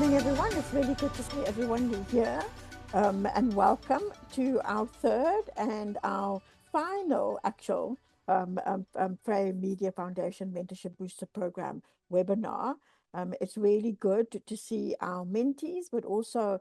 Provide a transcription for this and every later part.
morning, everyone. It's really good to see everyone here. And welcome to our third and our final actual fraymedia Foundation Mentorship Booster Program webinar. It's really good to see our mentees, but also,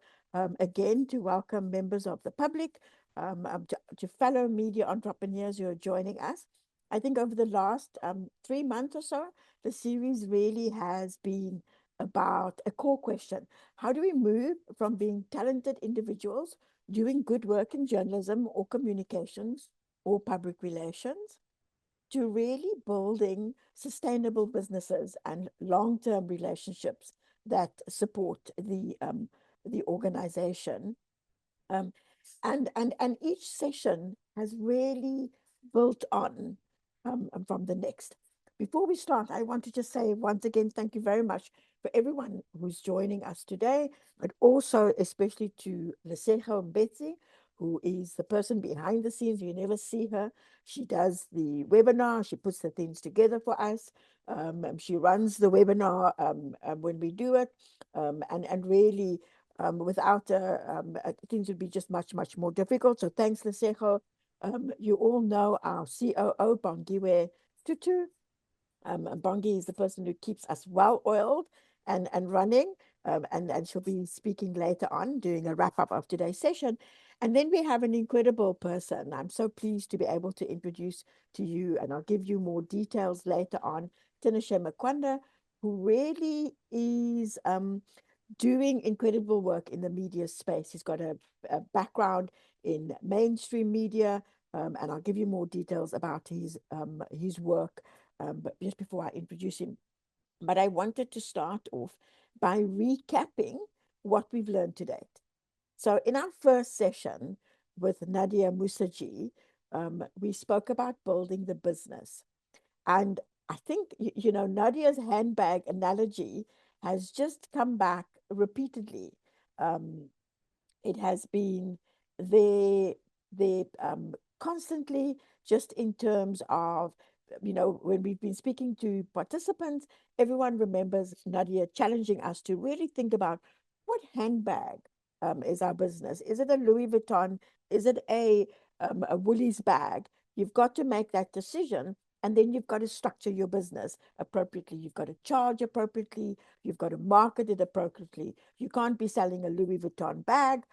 again, to welcome members of the public, to fellow media entrepreneurs who are joining us. I think over the last 3 months or so, the series really has been about a core question. How do we move from being talented individuals doing good work in journalism or communications or public relations to really building sustainable businesses and long-term relationships that support the organization? Um, and each session has really built on from the next. Before we start, I want to just say once again, thank you very much for everyone who's joining us today, but also especially to Lesejo Mbetsi, who is the person behind the scenes. You never see her. She does the webinar. She puts the things together for us. She runs the webinar when we do it, and really without things would be just much, much more difficult. So thanks, Lesejo. You all know our COO, Bongiwe Tutu. Bongi is the person who keeps us well oiled and running. And she'll be speaking later on, doing a wrap up of today's session. And then we have an incredible person. I'm so pleased to be able to introduce to you, and I'll give you more details later on, TinaShe Makwande, who really is doing incredible work in the media space. He's got a background in mainstream media, and I'll give you more details about his work. But just before I introduce him, but I wanted to start off by recapping what we've learned to date. So in our first session with Nadia Musaji, we spoke about building the business. And I think, Nadia's handbag analogy has just come back repeatedly. Um, it has been there, constantly, just in terms of, when we've been speaking to participants, everyone remembers Nadia challenging us to really think about what handbag is our business. Is it a Louis Vuitton? Is it a Woolies bag? You've got to make that decision. And then you've got to structure your business appropriately. You've got to charge appropriately. You've got to market it appropriately. You can't be selling a Louis Vuitton bag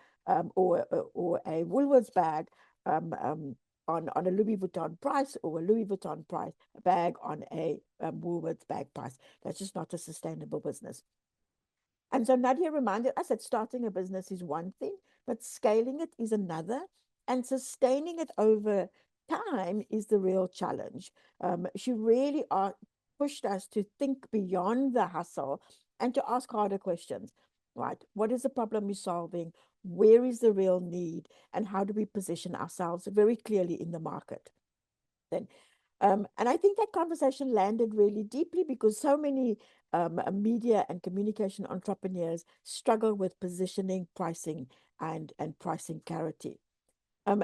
or a Woolworths bag on a Louis Vuitton price, or a Louis Vuitton price bag on a Woolworths bag price. That's just not a sustainable business. And so Nadia reminded us that starting a business is one thing, but scaling it is another, and sustaining it over time is the real challenge. She really pushed us to think beyond the hustle and to ask harder questions, right? What is the problem we're solving? Where is the real need? And how do we position ourselves very clearly in the market? Then and I think that conversation landed really deeply because so many media and communication entrepreneurs struggle with positioning, pricing, and pricing clarity.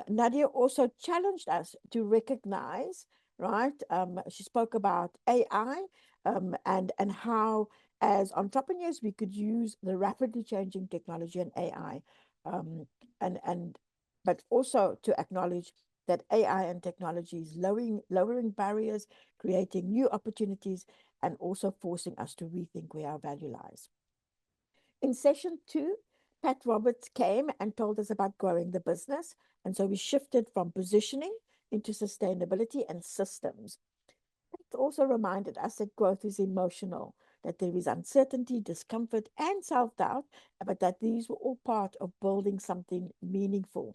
Nadia also challenged us to recognize, right? She spoke about AI and how, as entrepreneurs, we could use the rapidly changing technology and AI, um, and but also to acknowledge that AI and technology is lowering barriers, creating new opportunities, and also forcing us to rethink where our value lies. In session two, Pat Roberts came and told us about growing the business. And so we shifted from positioning into sustainability and systems. It also reminded us that growth is emotional, that there is uncertainty, discomfort, and self doubt, but that these were all part of building something meaningful.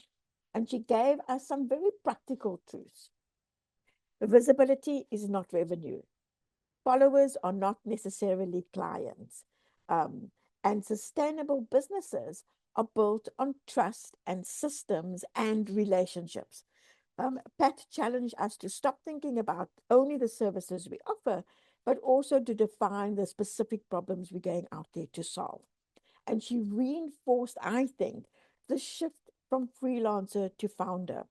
And she gave us some very practical truths. Visibility is not revenue. Followers are not necessarily clients. Um, and sustainable businesses are built on trust and systems and relationships. Pat challenged us to stop thinking about only the services we offer, but also to define the specific problems we're going out there to solve. And she reinforced, I think, the shift from freelancer to founder,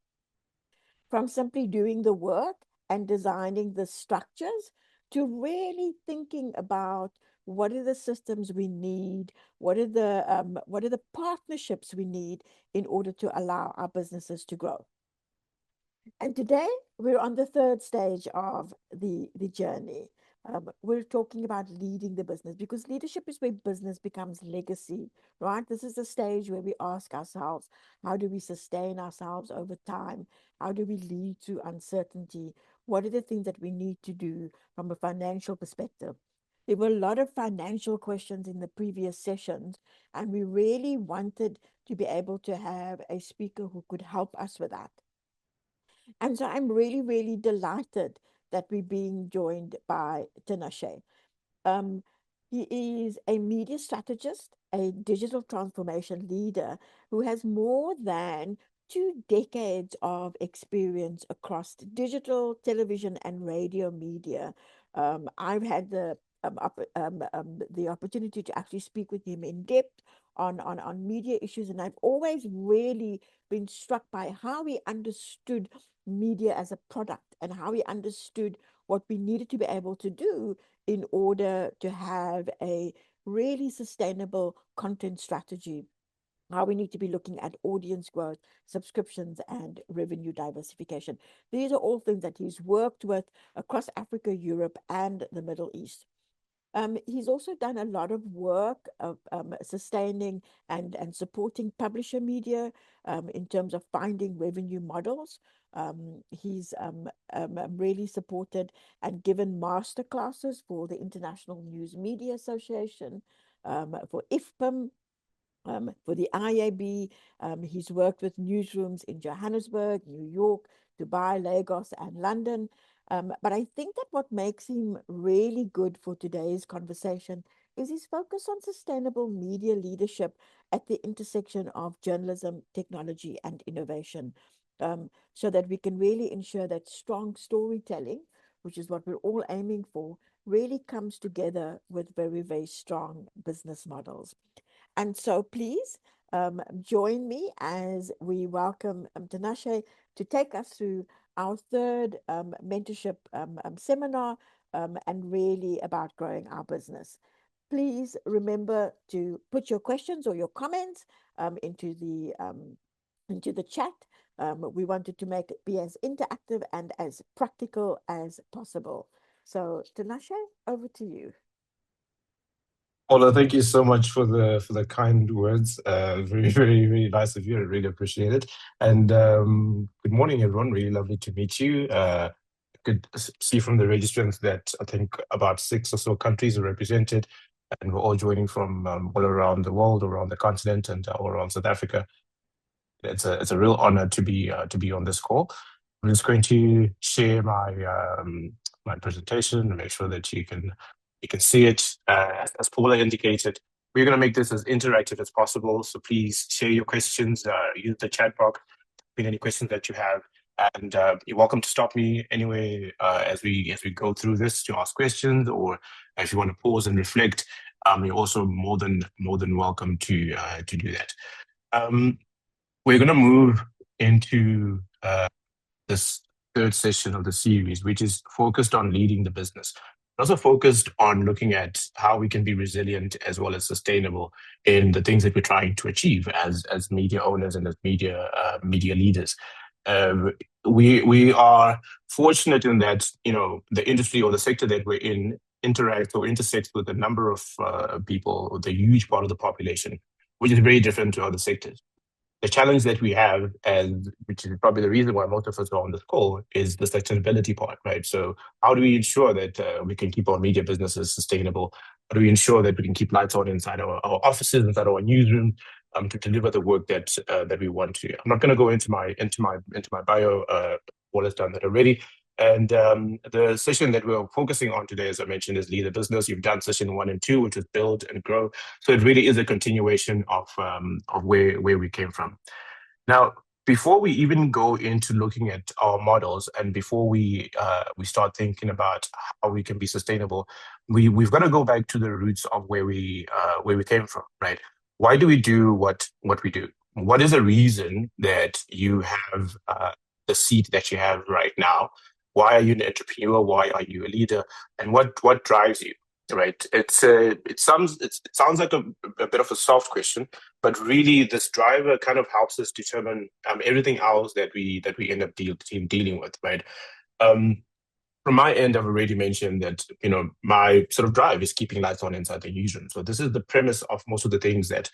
from simply doing the work and designing the structures to really thinking about what are the systems we need, what are the partnerships we need in order to allow our businesses to grow. And today we're on the third stage of the journey. We're talking about leading the business because leadership is where business becomes legacy, right? This is the stage where we ask ourselves, how do we sustain ourselves over time? How do we lead through uncertainty? What are the things that we need to do from a financial perspective? There were a lot of financial questions in the previous sessions, and we really wanted to be able to have a speaker who could help us with that. And so I'm really, really delighted that we're being joined by TinaShe. Um, he is a media strategist, a digital transformation leader who has more than 2 decades of experience across digital, television, and radio media. I've had the opportunity to actually speak with him in depth on media issues, and I've always really been struck by how he understood media as a product and how he understood what we needed to be able to do in order to have a really sustainable content strategy, how we need to be looking at audience growth, subscriptions, and revenue diversification. These are all things that he's worked with across Africa, Europe, and the Middle East. He's also done a lot of work of sustaining and supporting publisher media in terms of finding revenue models. He's really supported and given master classes for the International News Media Association, for IFPIM, for the IAB. He's worked with newsrooms in Johannesburg, New York, Dubai, Lagos, and London. But I think that what makes him really good for today's conversation is his focus on sustainable media leadership at the intersection of journalism, technology, and innovation, so that we can really ensure that strong storytelling, which is what we're all aiming for, really comes together with very, very strong business models. And so please join me as we welcome TinaShe to take us through our third mentorship seminar, and really about growing our business. Please remember to put your questions or your comments into the chat. We wanted to make it be as interactive and as practical as possible. So TinaShe, over to you. Ola, thank you so much for the kind words. Very, very, very nice of you. I really appreciate it. And good morning, everyone. Really lovely to meet you. Could see from the registrants that I think about 6 or so countries are represented, and we're all joining from all around the world, around the continent, and all around South Africa. It's a real honor to be on this call. I'm just going to share my presentation and make sure that you can see it. As Paula indicated, we're going to make this as interactive as possible. So please share your questions, use the chat box, put any questions that you have. And you're welcome to stop me anyway as we go through this to ask questions, or if you want to pause and reflect, you're also more than welcome to do that. We're going to move into this third session of the series, which is focused on leading the business. Also focused on looking at how we can be resilient as well as sustainable in the things that we're trying to achieve as media owners and as media leaders. We are fortunate in that, you know, the industry or the sector that we're in interacts or intersects with a number of people, or the huge part of the population, which is very different to other sectors. The challenge that we have, and which is probably the reason why most of us are on this call, is the sustainability part, right? So how do we ensure that we can keep our media businesses sustainable? How do we ensure that we can keep lights on inside our offices, inside our newsrooms, to deliver the work that we want to? I'm not going to go into my bio. Paul has done that already. And the session that we're focusing on today, as I mentioned, is lead a business. You've done session 1 and 2, which is build and grow. So it really is a continuation of where we came from. Now, before we even go into looking at our models, and before we start thinking about how we can be sustainable, we've got to go back to the roots of where we came from, right? Why do we do what we do? What is the reason that you have the seat that you have right now? Why are you an entrepreneur? Why are you a leader? And what drives you? Right? It sounds like a bit of a soft question, but really this driver kind of helps us determine everything else that we end up dealing with, right? Um, from my end, I've already mentioned that my sort of drive is keeping lights on inside the newsroom. So this is the premise of most of the things that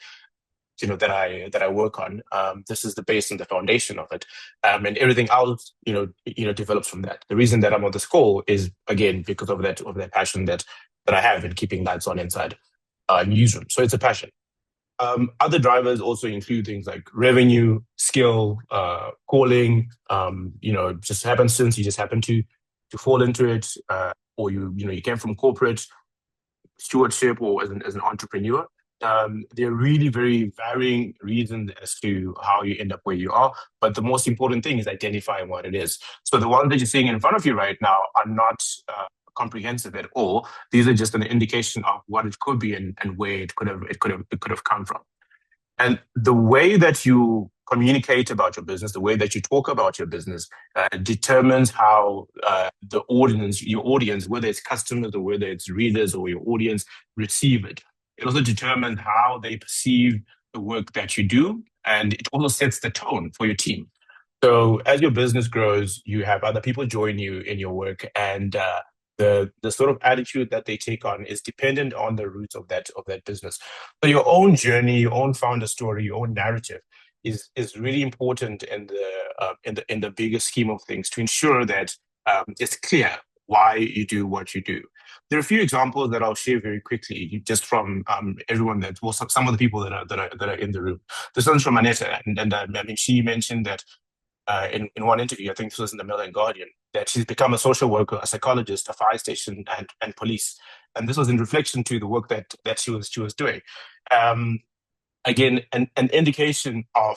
I work on. This is the base and the foundation of it, and everything else develops from that. The reason that I'm on this call is again because of that passion that I have in keeping lights on inside newsroom. So it's a passion. Other drivers also include things like revenue, skill, calling. Just happenstance. You just happen to fall into it, or you came from corporate stewardship or as an entrepreneur. There are really very varying reasons as to how you end up where you are. But the most important thing is identifying what it is. So the ones that you're seeing in front of you right now are not comprehensive at all. These are just an indication of what it could be and where it could have come from. And the way that you communicate about your business, the way that you talk about your business, determines how your audience, whether it's customers or whether it's readers or your audience, receive it. It also determines how they perceive the work that you do, and it also sets the tone for your team. So as your business grows, you have other people join you in your work, and the sort of attitude that they take on is dependent on the roots of that business. So your own journey, your own founder story, your own narrative is really important in the bigger scheme of things to ensure that it's clear why you do what you do. There are a few examples that I'll share very quickly, just from everyone some of the people that are in the room. This one's from Aneta, and I mean, she mentioned that in one interview, I think this was in the Mail and Guardian, that she's become a social worker, a psychologist, a fire station, and police. And this was in reflection to the work that she was doing. Um, Again, an indication of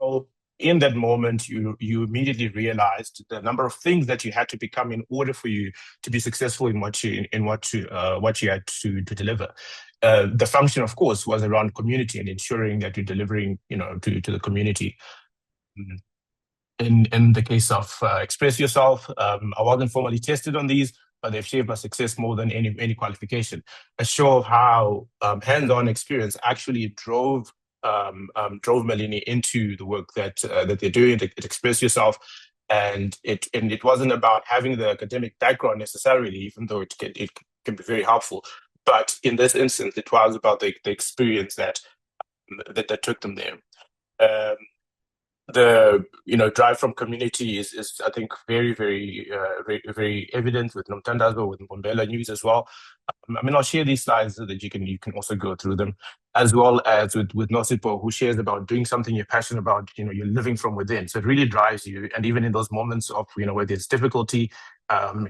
how in that moment you immediately realized the number of things that you had to become in order for you to be successful in what you had to deliver. The function, of course, was around community and ensuring that you're delivering, to the community. In the case of Express Yourself, I wasn't formally tested on these, but they've shaped my success more than any qualification. A show of how hands-on experience actually drove Melanie into the work that they're doing at Express Yourself, and it wasn't about having the academic background necessarily, even though it can be very helpful. But in this instance, it was about the experience that took them there. Um, the drive from community is I think very evident with Nomtandazo, with Mbombela News as well. I mean, I'll share these slides so that you can also go through them, as well as with Nosipo, who shares about doing something you're passionate about. You're living from within, so it really drives you. And even in those moments of where there's difficulty,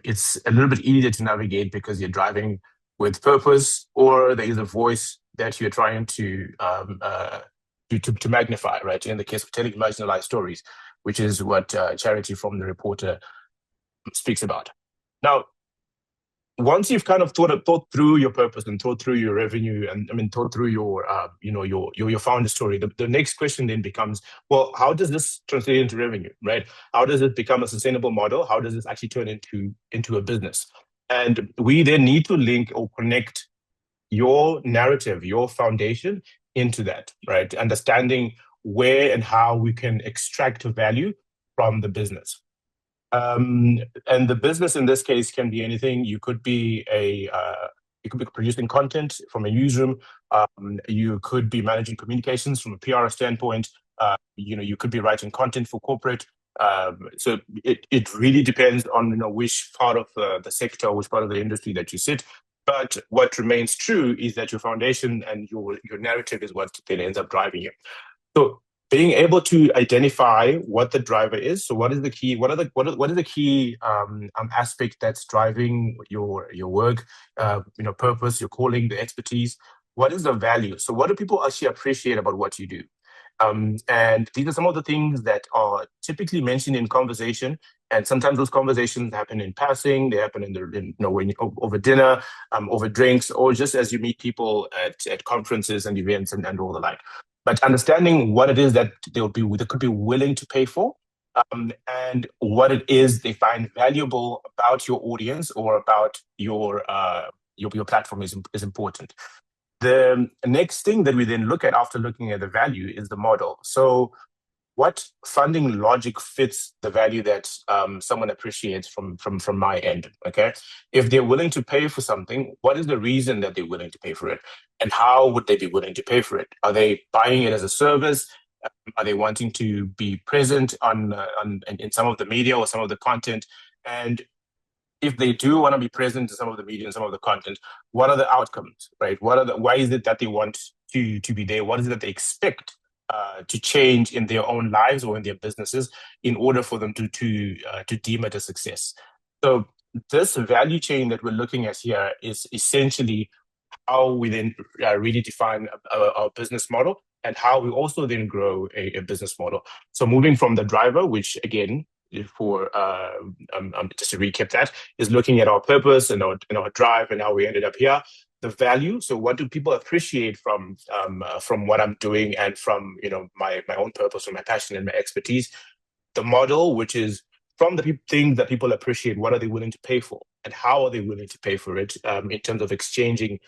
it's a little bit easier to navigate because you're driving with purpose, or there is a voice that you're trying to magnify, right? In the case of telling marginalized stories, which is what Charity from the Reporter speaks about. Now, once you've kind of thought through your purpose and thought through your revenue, and I mean thought through your founder story, the next question then becomes, well, how does this translate into revenue, right? How does it become a sustainable model? How does this actually turn into a business? And we then need to link or connect your narrative, your foundation into that, right? Understanding where and how we can extract value from the business. And the business in this case can be anything. You could be producing content from a newsroom. You could be managing communications from a PR standpoint. You could be writing content for corporate. So it really depends on which part of the sector, which part of the industry that you sit. But what remains true is that your foundation and your narrative is what then ends up driving you. So being able to identify what the driver is. So what is the key? What is the key aspect that's driving your work? Purpose, your calling, the expertise. What is the value? So what do people actually appreciate about what you do? And these are some of the things that are typically mentioned in conversation. And sometimes those conversations happen in passing. They happen when over dinner, over drinks, or just as you meet people at conferences and events and all the like. But understanding what it is that they could be willing to pay for, and what it is they find valuable about your audience or about your platform is important. The next thing that we then look at after looking at the value is the model. So what funding logic fits the value that someone appreciates from my end? Okay, if they're willing to pay for something, what is the reason that they're willing to pay for it, and how would they be willing to pay for it? Are they buying it as a service? Are they wanting to be present on in some of the media or some of the content? And if they do want to be present in some of the media and some of the content, what are the outcomes, right? Why is it that they want to be there? What is it that they expect to change in their own lives or in their businesses in order for them to deem it a success? So this value chain that we're looking at here is essentially how we then really define our business model and how we also then grow a business model. So moving from the driver, which again, for just to recap, that is looking at our purpose and our drive and how we ended up here. The value. So what do people appreciate from what I'm doing and from my own purpose and my passion and my expertise? The model, which is from the things that people appreciate, what are they willing to pay for, and how are they willing to pay for it in terms of exchanging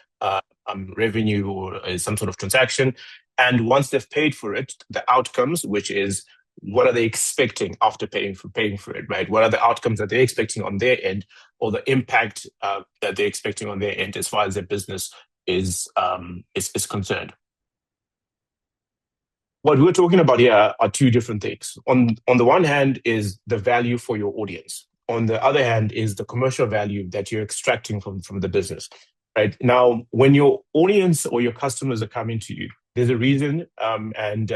revenue or some sort of transaction. And once they've paid for it, the outcomes, which is what are they expecting after paying for it, right? What are the outcomes that they're expecting on their end, or the impact that they're expecting on their end as far as their business is concerned. What we're talking about here are two different things. On the one hand is the value for your audience. On the other hand is the commercial value that you're extracting from the business. Right now, when your audience or your customers are coming to you, there's a reason. And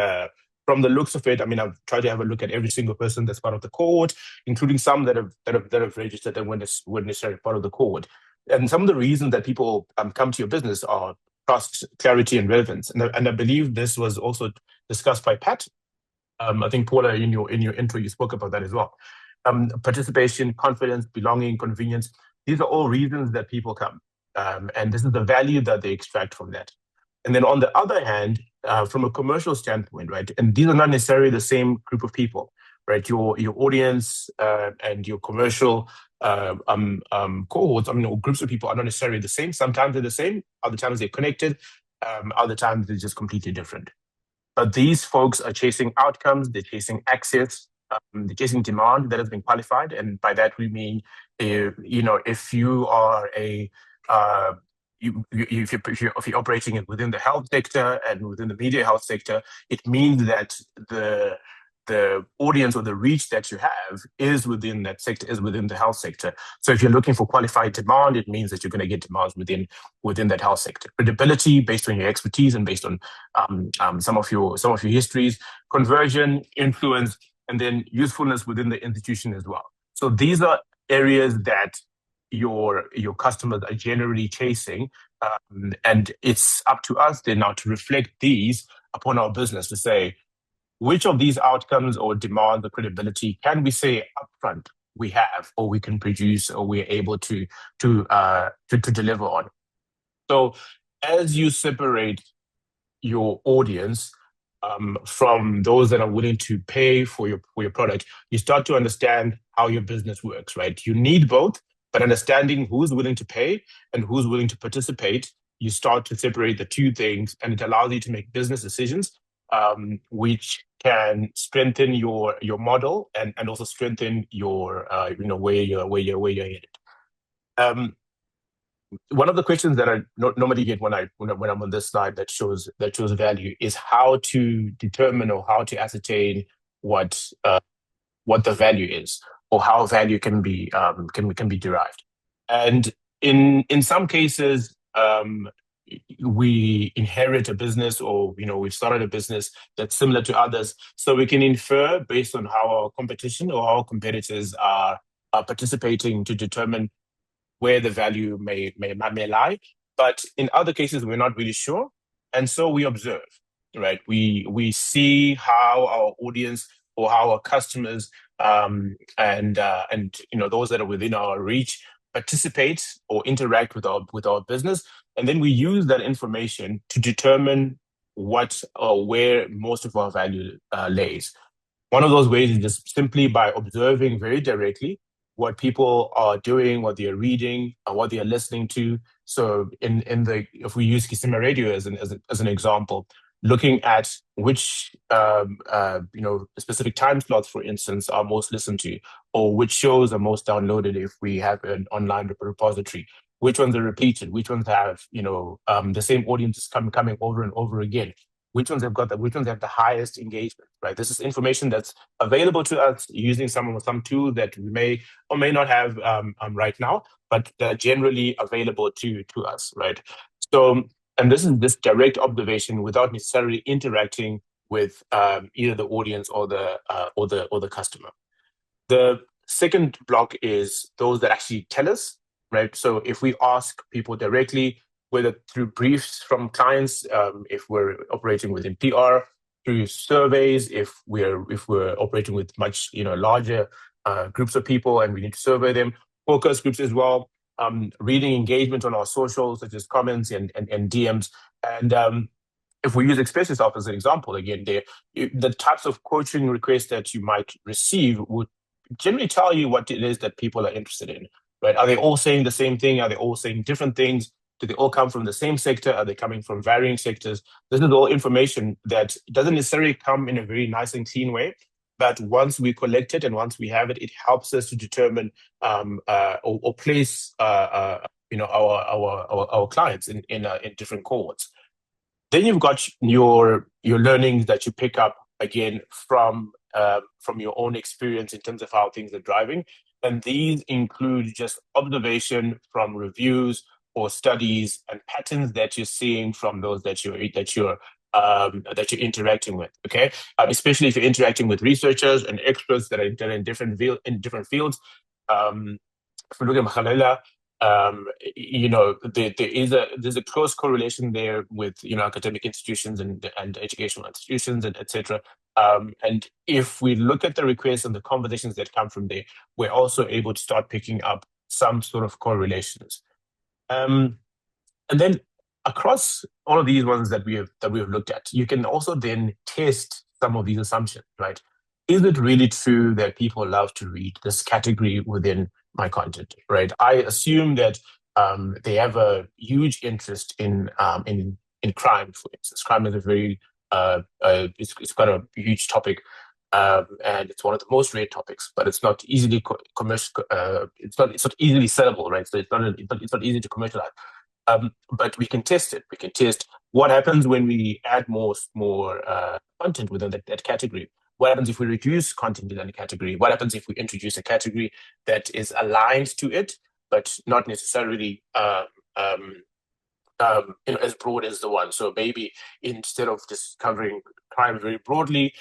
from the looks of it, I mean, I've tried to have a look at every single person that's part of the cohort, including some that have registered and weren't necessarily part of the cohort. And some of the reasons that people come to your business are trust, clarity, and relevance. And I believe this was also discussed by Pat. I think Paula, in your intro, you spoke about that as well. Participation, confidence, belonging, convenience. These are all reasons that people come, and this is the value that they extract from that. And then on the other hand, from a commercial standpoint, right, and these are not necessarily the same group of people, right? Your audience and your commercial cohorts, I mean, or groups of people are not necessarily the same. Sometimes they're the same, other times they're connected, other times they're just completely different. But these folks are chasing outcomes, they're chasing access, they're chasing demand that has been qualified. And by that, we mean, if you are if you're operating within the health sector and within the media health sector, it means that the audience or the reach that you have is within that sector, is within the health sector. So if you're looking for qualified demand, it means that you're going to get demands within that health sector. Credibility based on your expertise and based on some of your histories, conversion, influence, and then usefulness within the institution as well. So these are areas that your customers are generally chasing, and it's up to us then now to reflect these upon our business to say, which of these outcomes or demands or credibility can we say upfront we have, or we can produce, or we're able to deliver on? So as you separate your audience from those that are willing to pay for your product, you start to understand how your business works, right? You need both, but understanding who's willing to pay and who's willing to participate, you start to separate the two things, and it allows you to make business decisions which can strengthen your model and also strengthen your where you're headed. One of the questions that I normally get when I'm on this slide that shows value is how to determine or how to ascertain what the value is, or how value can be derived. And in some cases, we inherit a business, or we've started a business that's similar to others, so we can infer based on how our competition or our competitors are participating to determine where the value may lie. But in other cases, we're not really sure, and so we observe, right? We see how our audience or how our customers and those that are within our reach participate or interact with our business, and then we use that information to determine what or where most of our value lays. One of those ways is just simply by observing very directly what people are doing, what they are reading, and what they are listening to. So, in the if we use Kisima Radio as an example, looking at which specific time slots, for instance, are most listened to, or which shows are most downloaded if we have an online repository. Which ones are repeated? Which ones have the same audiences coming over and over again? Which ones have the highest engagement, right? This is information that's available to us using some tool that we may or may not have right now, but they're generally available to us, right? So, and this is this direct observation without necessarily interacting with either the audience or the customer. The second block is those that actually tell us, right? So if we ask people directly, whether through briefs from clients, if we're operating within PR, through surveys, if we're operating with much larger groups of people and we need to survey them, focus groups as well, reading engagement on our socials such as comments and DMs, and if we use Express Yourself as an example, again, the types of coaching requests that you might receive would generally tell you what it is that people are interested in, right? Are they all saying the same thing? Are they all saying different things? Do they all come from the same sector? Are they coming from varying sectors? This is all information that doesn't necessarily come in a very nice and clean way. But once we collect it and once we have it, it helps us to determine or place our clients in different cohorts. Then you've got your learnings that you pick up again from your own experience in terms of how things are driving, and these include just observation from reviews or studies and patterns that you're seeing from those that you're interacting with. Okay, especially if you're interacting with researchers and experts that are in different fields. If we look at Mahalela, there's a close correlation there with academic institutions and educational institutions and etc. And if we look at the requests and the conversations that come from there, we're also able to start picking up some sort of correlations. Um, and then across all of these ones that we have looked at, you can also then test some of these assumptions, right? Is it really true that people love to read this category within my content, right? I assume that they have a huge interest in crime, for instance. Crime is a very it's quite a huge topic, and it's one of the most read topics, but it's not easily commercial. It's not easily sellable, right? So it's not easy to commercialize. But we can test it. We can test what happens when we add more content within that category. What happens if we reduce content in that category? What happens if we introduce a category that is aligned to it, but not necessarily as broad as the one? So maybe instead of just covering crime very broadly,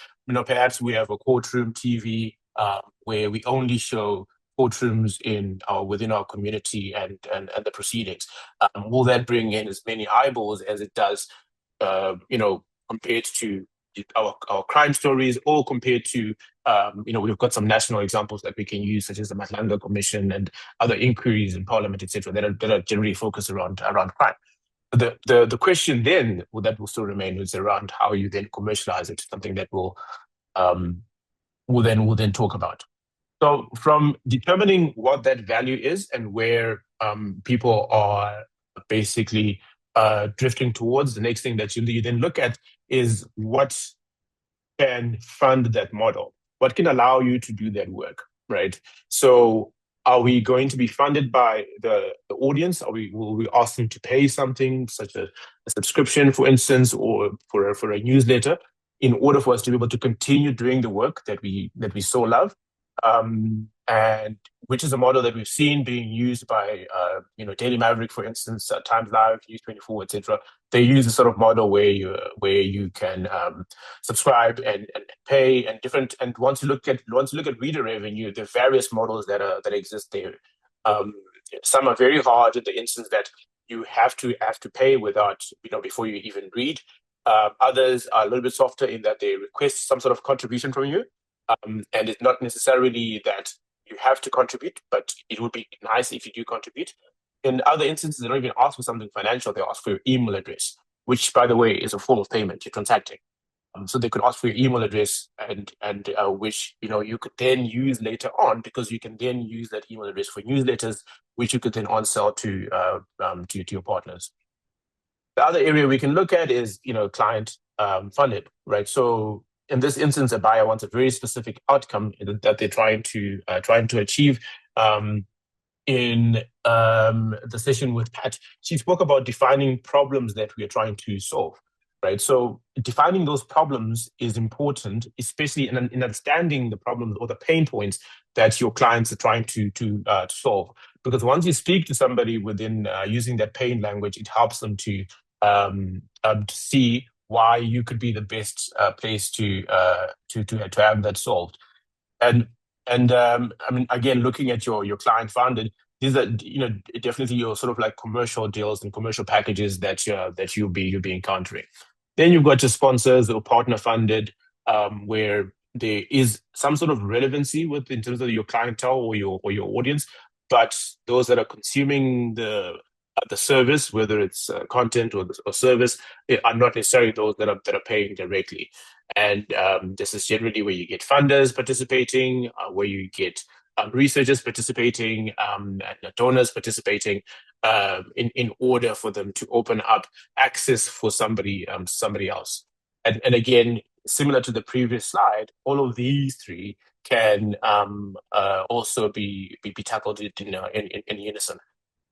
perhaps we have a courtroom TV where we only show courtrooms within our community and the proceedings. Will that bring in as many eyeballs as it does, compared to our crime stories, or compared to we've got some national examples that we can use, such as the Matlanga Commission and other inquiries in Parliament, etc., that are generally focused around crime. The question then that will still remain is around how you then commercialize it, something that we'll then talk about. So from determining what that value is and where people are basically drifting towards, the next thing that you then look at is what can fund that model, what can allow you to do that work, right? So are we going to be funded by the audience? Will we ask them to pay something, such as a subscription, for instance, or for a newsletter, in order for us to be able to continue doing the work that we so love? And which is a model that we've seen being used by, Daily Maverick, for instance, Times Live, News 24, etc. They use a sort of model where you can subscribe and pay and different. And once you look at reader revenue, there are various models that exist there. Some are very hard in the instance that you have to pay without before you even read. Others are a little bit softer in that they request some sort of contribution from you. And it's not necessarily that you have to contribute, but it would be nice if you do contribute. In other instances, they don't even ask for something financial. They ask for your email address, which, by the way, is a form of payment. You're transacting. So they could ask for your email address, and which you could then use later on, because you can then use that email address for newsletters, which you could then on sell to your partners. The other area we can look at is client funded, right? So in this instance, a buyer wants a very specific outcome that they're trying to achieve. In the session with Pat, she spoke about defining problems that we are trying to solve, right? So defining those problems is important, especially in understanding the problems or the pain points that your clients are trying to solve. Because once you speak to somebody within using that pain language, it helps them to see why you could be the best place to have that solved. And I mean, again, looking at your client funded, these are definitely your sort of like commercial deals and commercial packages that you'll be encountering. Then you've got your sponsors or partner funded, where there is some sort of relevancy with in terms of your clientele or your audience, but those that are consuming the service, whether it's content or service, are not necessarily those that are paying directly. And this is generally where you get funders participating, where you get researchers participating, and donors participating, in order for them to open up access for somebody else. And again, similar to the previous slide, all of these three can also be tackled in unison.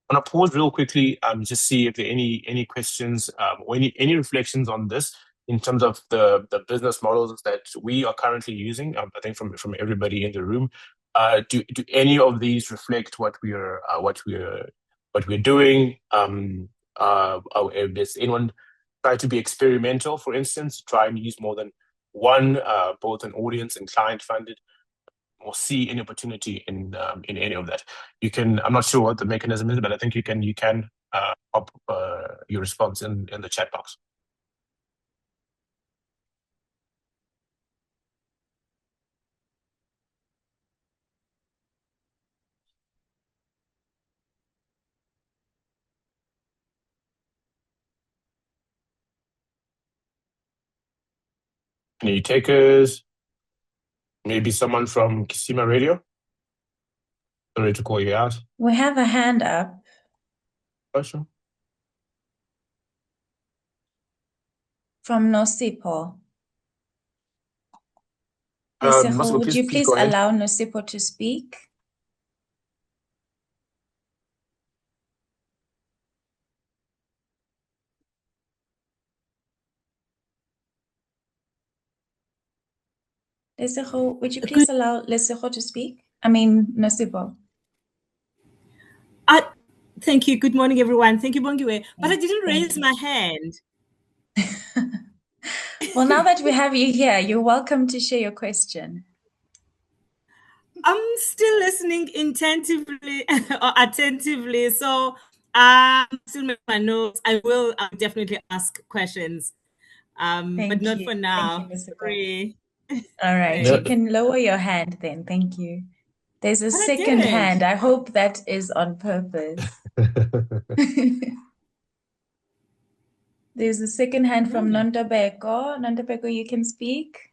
I'm gonna pause real quickly, just see if there are any questions, or any reflections on this in terms of the business models that we are currently using. I think from everybody in the room, do any of these reflect what we're doing? Does anyone try to be experimental, for instance, try and use more than one, both an audience and client funded, or see any opportunity in any of that? You can. I'm not sure what the mechanism is, but I think you can pop your response in the chat box. Any takers? Maybe someone from Kisima Radio. Sorry to call you out. We have a hand up. Oh, sure. From Nosipo. Nosipo, would you please go ahead. allow Nosipo to speak? Lesego, would you please allow Lesego to speak? I mean, Nosipo. Thank you. Good morning, everyone. Thank you, Bongiwe. But I didn't raise my hand. Well, now that we have you here, you're welcome to share your question. I'm still listening attentively, so I'm still making my notes. I'll definitely ask questions, but not for now. Sorry. All right, you can lower your hand then. Thank you. There's a second hand. I hope that is on purpose. There's a second hand from Nondabeko. Nondabeko, you can speak.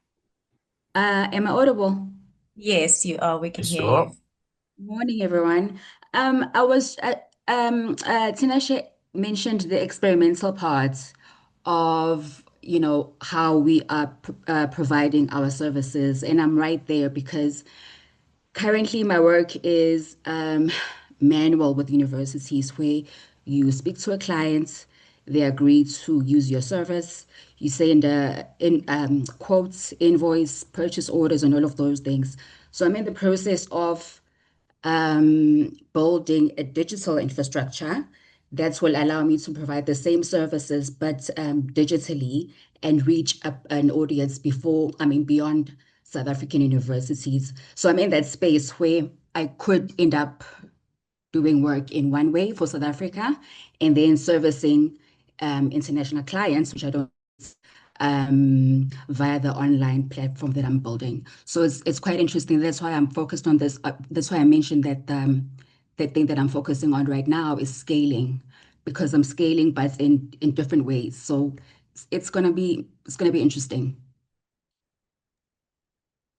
Am I audible? Yes, you are. We can hear you. Morning, everyone. TinaShe mentioned the experimental parts of how we are providing our services, and I'm right there because currently my work is manual with universities, where you speak to a client, they agree to use your service, you send quotes, invoice, purchase orders, and all of those things. So I'm in the process of building a digital infrastructure that will allow me to provide the same services, but digitally, and reach an audience beyond South African universities. So I'm in that space where I could end up doing work in one way for South Africa and then servicing international clients, which I don't via the online platform that I'm building. So it's quite interesting. That's why I'm focused on this. That's why I mentioned that the thing that I'm focusing on right now is scaling, because I'm scaling, but in different ways. So it's gonna be interesting.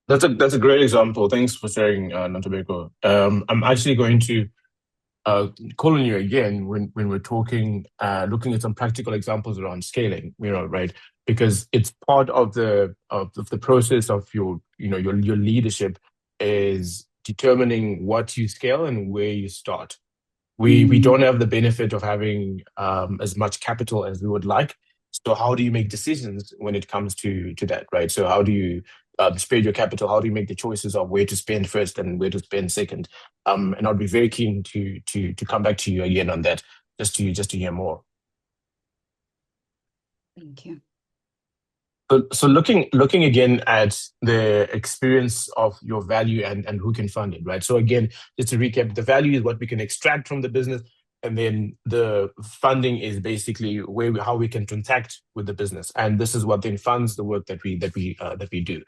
That's a great example. Thanks for sharing, Nantabeko. I'm actually going to call on you again when we're talking, looking at some practical examples around scaling. Right? Because it's part of the process of your leadership is determining what you scale and where you start. We don't have the benefit of having as much capital as we would like. So how do you make decisions when it comes to that, right? So how do you spread your capital? How do you make the choices of where to spend first and where to spend second? And I'd be very keen to come back to you again on that, just to hear more. Thank you. So looking again at the experience of your value and who can fund it, right? So again, just to recap, the value is what we can extract from the business, and then the funding is basically how we can transact with the business, and this is what then funds the work that we do.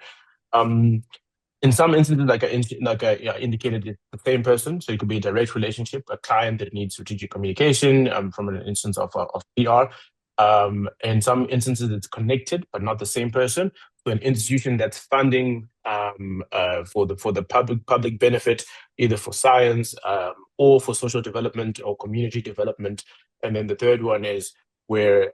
In some instances, like I indicated, it's the same person. So it could be a direct relationship, a client that needs strategic communication from an instance of PR. In some instances, it's connected, but not the same person. So an institution that's funding for the public benefit, either for science or for social development or community development. And then the third one is where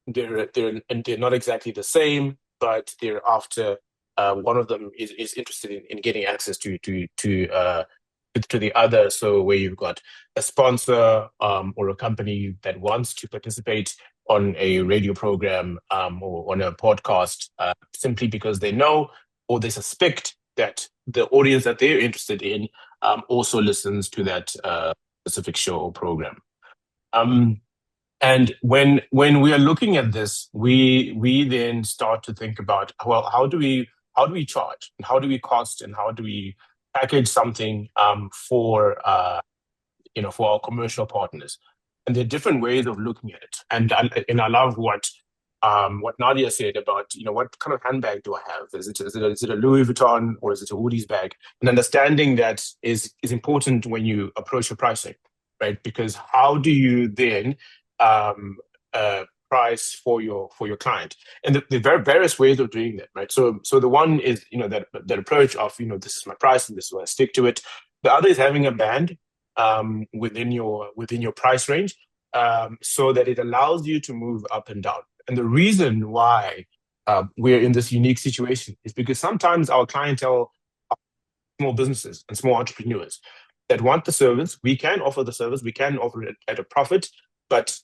they're not exactly the same, but they're after one of them is interested in getting access to the other. So where you've got a sponsor or a company that wants to participate on a radio program or on a podcast simply because they know or they suspect that the audience that they're interested in also listens to that specific show or program. And when we are looking at this, we then start to think about, well, how do we charge, and how do we cost, and how do we package something for our commercial partners? And there are different ways of looking at it. And I love what Nadia said about, what kind of handbag do I have? Is it a Louis Vuitton or is it a Woody's bag? And understanding that is important when you approach your pricing, right? Because how do you then price for your client? And the various ways of doing that, right? So the one is that approach of this is my price and this is why I stick to it. The other is having a band within your price range, so that it allows you to move up and down. And the reason why we're in this unique situation is because sometimes our clientele are small businesses and small entrepreneurs that want the service. We can offer the service, we can offer it at a profit, but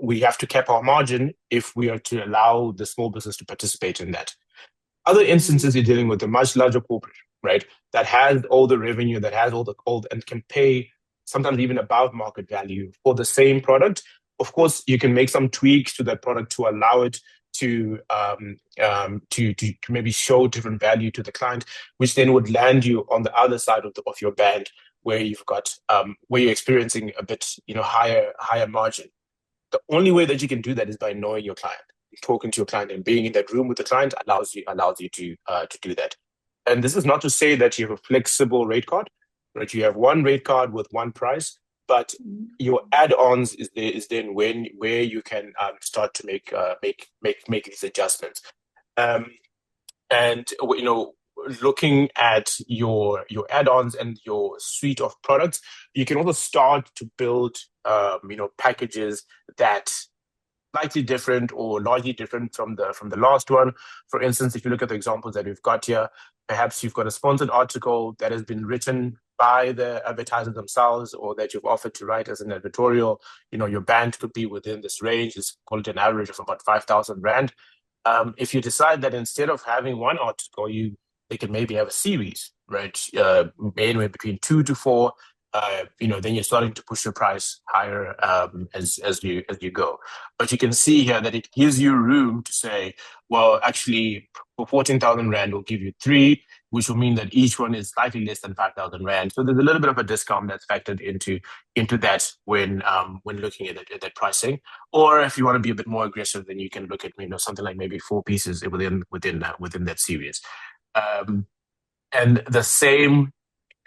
we have to cap our margin if we are to allow the small business to participate in that. Other instances, you're dealing with a much larger corporate, right? That has all the revenue, that has and can pay sometimes even above market value for the same product. Of course, you can make some tweaks to that product to allow it to maybe show different value to the client, which then would land you on the other side of your band, where you've got where you're experiencing a bit higher margin. The only way that you can do that is by knowing your client, talking to your client, and being in that room with the client allows you to do that. And this is not to say that you have a flexible rate card, right? You have one rate card with one price, but your add-ons is then where you can start to make these adjustments. And looking at your add-ons and your suite of products, you can also start to build packages that slightly different or largely different from the last one. For instance, if you look at the examples that we've got here, perhaps you've got a sponsored article that has been written by the advertisers themselves, or that you've offered to write as an editorial. Your band could be within this range. It's called an average of about 5,000 Rand. If you decide that instead of having one article, they can maybe have a series, right? Anywhere between 2 to 4. Then you're starting to push your price higher as you go. But you can see here that it gives you room to say, well, actually, for 14,000 Rand, we'll give you 3, which will mean that each one is slightly less than 5,000 Rand. So there's a little bit of a discount that's factored into that when looking at that pricing. Or if you want to be a bit more aggressive, then you can look at something like maybe 4 pieces within that series. And the same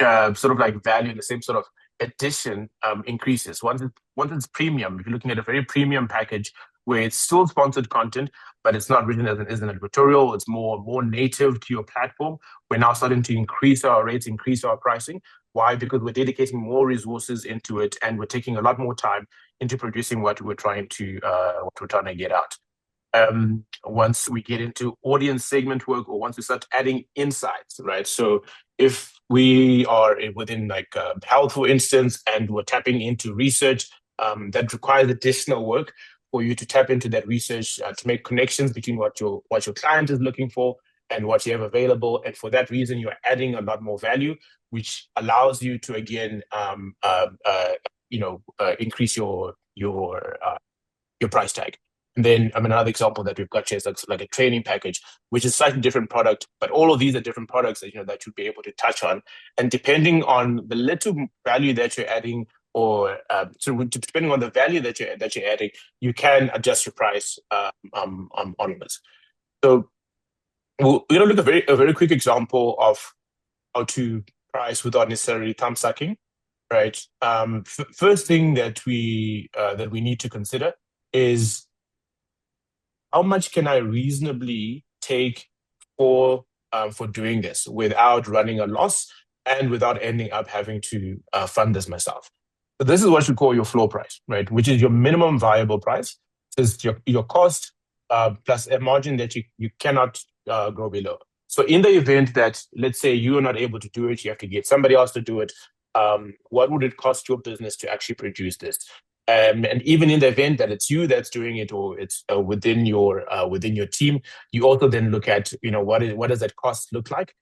sort of like value, the same sort of addition increases once it's premium. If you're looking at a very premium package where it's still sponsored content, but it's not written as an editorial. It's more native to your platform. We're now starting to increase our rates, increase our pricing. Why? Because we're dedicating more resources into it, and we're taking a lot more time into producing what we're trying to get out. Once we get into audience segment work, or once we start adding insights, right? So if we are within like health, for instance, and we're tapping into research, that requires additional work for you to tap into that research to make connections between what your client is looking for and what you have available. And for that reason, you're adding a lot more value, which allows you to again, increase your price tag. And then another example that we've got here is like a training package, which is slightly different product, but all of these are different products that that you'll be able to touch on. And depending on the little value that you're adding, or depending on the value that you're adding, you can adjust your price onwards. So we're going to look at a very quick example of how to price without necessarily thumb sucking, right? First thing that we need to consider is, how much can I reasonably take for doing this without running a loss and without ending up having to fund this myself? So this is what you call your floor price, right? Which is your minimum viable price. It's your cost plus a margin that you cannot go below. So in the event that, let's say, you are not able to do it, you have to get somebody else to do it, what would it cost your business to actually produce this? And even in the event that it's you that's doing it, or it's within your team, you also then look at what does that cost look like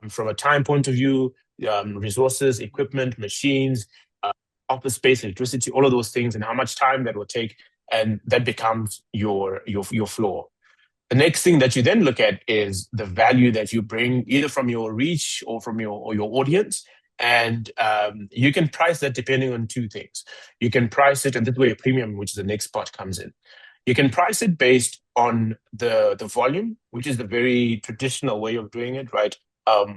from a time point of view, resources, equipment, machines, office space, electricity, all of those things, and how much time that will take, and that becomes your floor. The next thing that you then look at is the value that you bring, either from your reach or from your audience. And you can price that depending on two things. You can price it, and this way a premium, which is the next part, comes in. You can price it based on the volume, which is the very traditional way of doing it, right?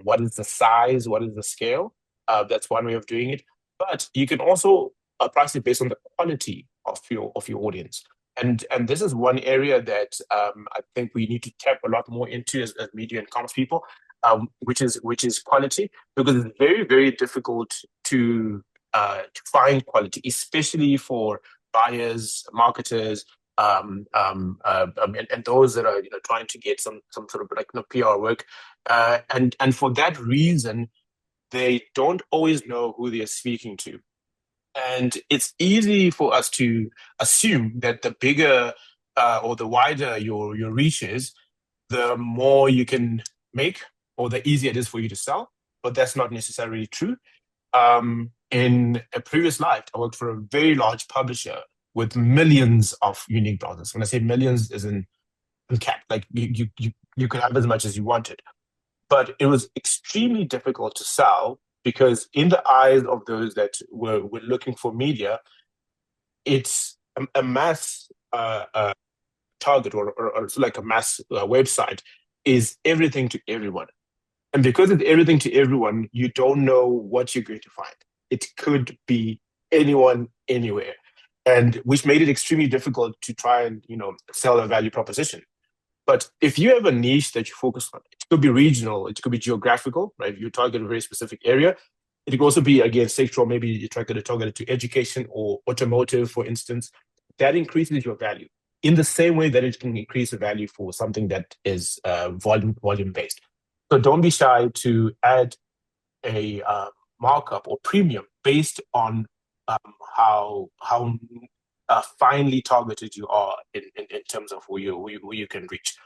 What is the size? What is the scale? That's one way of doing it. But you can also price it based on the quality of your audience. And this is one area that I think we need to tap a lot more into as media and comms people, which is quality, because it's very, very difficult to find quality, especially for buyers, marketers, and those that are trying to get some sort of like PR work, and for that reason, they don't always know who they're speaking to. And it's easy for us to assume that the bigger or the wider your reach is, the more you can make, or the easier it is for you to sell. But that's not necessarily true. In a previous life, I worked for a very large publisher with millions of unique browsers. When I say millions, is in cap. Like you could have as much as you wanted. But it was extremely difficult to sell, because in the eyes of those that were looking for media, it's a mass target, or like a mass website is everything to everyone. And because it's everything to everyone, you don't know what you're going to find. It could be anyone, anywhere, and which made it extremely difficult to try and sell a value proposition. But if you have a niche that you focus on, it could be regional, it could be geographical, right? You target a very specific area. It could also be, again, sectoral. Maybe you target it to education or automotive, for instance. That increases your value in the same way that it can increase the value for something that is volume based. So don't be shy to add a markup or premium based on how finely targeted you are in terms of who you can reach.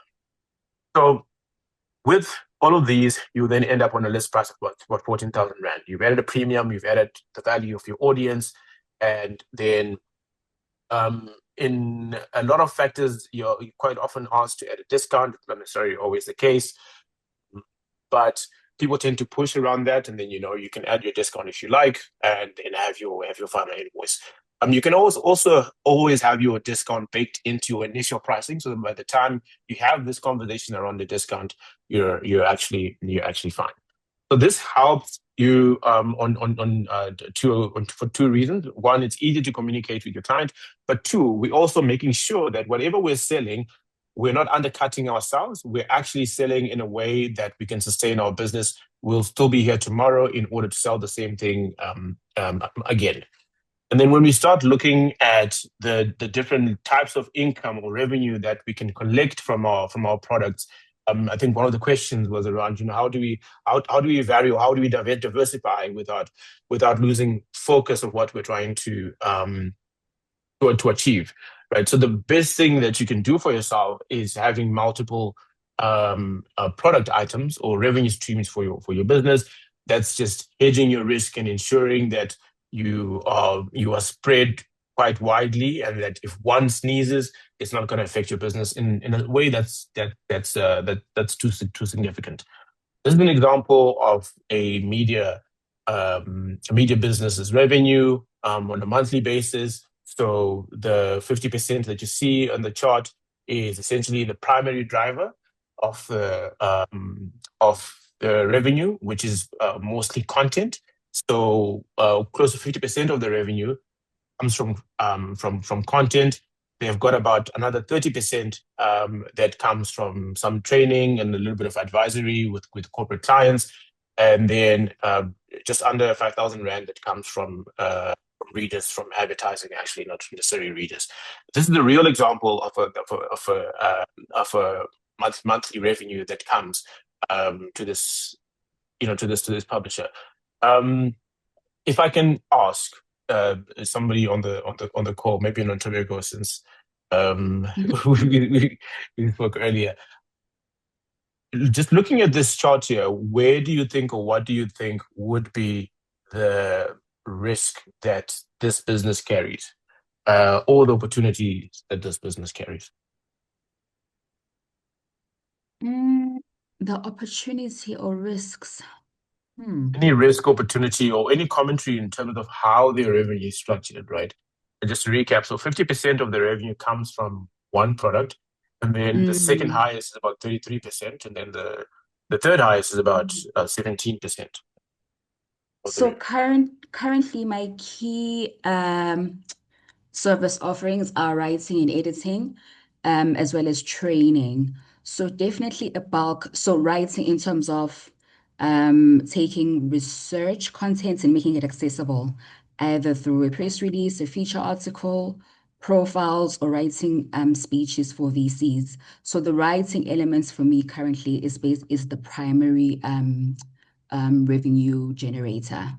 So with all of these, you then end up on a list price of what 14,000 Rand. You've added a premium, you've added the value of your audience, and then in a lot of factors, you're quite often asked to add a discount. It's not necessarily always the case, but people tend to push around that, and then you can add your discount if you like, and then have your final invoice. You can also always have your discount baked into your initial pricing, so that by the time you have this conversation around the discount, you're actually fine. So this helps you for two reasons. One, it's easy to communicate with your client, but two, we're also making sure that whatever we're selling, we're not undercutting ourselves. We're actually selling in a way that we can sustain our business. We'll still be here tomorrow in order to sell the same thing again. And then when we start looking at the different types of income or revenue that we can collect from our products, I think one of the questions was around, how do we vary, or how do we diversify without losing focus of what we're trying to achieve, right? So the best thing that you can do for yourself is having multiple product items or revenue streams for your business. That's just hedging your risk and ensuring that you are spread quite widely, and that if one sneezes, it's not going to affect your business in a way that's too significant. This is an example of a media business's revenue on a monthly basis. So the 50% that you see on the chart is essentially the primary driver of the revenue, which is mostly content. So close to 50% of the revenue comes from content. They've got about another 30% that comes from some training and a little bit of advisory with corporate clients, and then just under 5,000 rand that comes from readers, from advertising, actually, not necessarily readers. This is the real example of a monthly revenue that comes to this publisher. If I can ask somebody on the call, maybe in Tobago, since we spoke earlier, just looking at this chart here, where do you think, or what do you think would be the risk that this business carries, or the opportunities that this business carries? The opportunity or risks. Any risk, opportunity, or any commentary in terms of how their revenue is structured, right? And just to recap, so 50% of the revenue comes from one product, and then the second highest is about 33%, and then the third highest is about 17%. So currently, my key service offerings are writing and editing, as well as training. So definitely a bulk. So writing in terms of taking research content and making it accessible, either through a press release, a feature article, profiles, or writing speeches for VCs. So the writing elements for me currently is the primary revenue generator.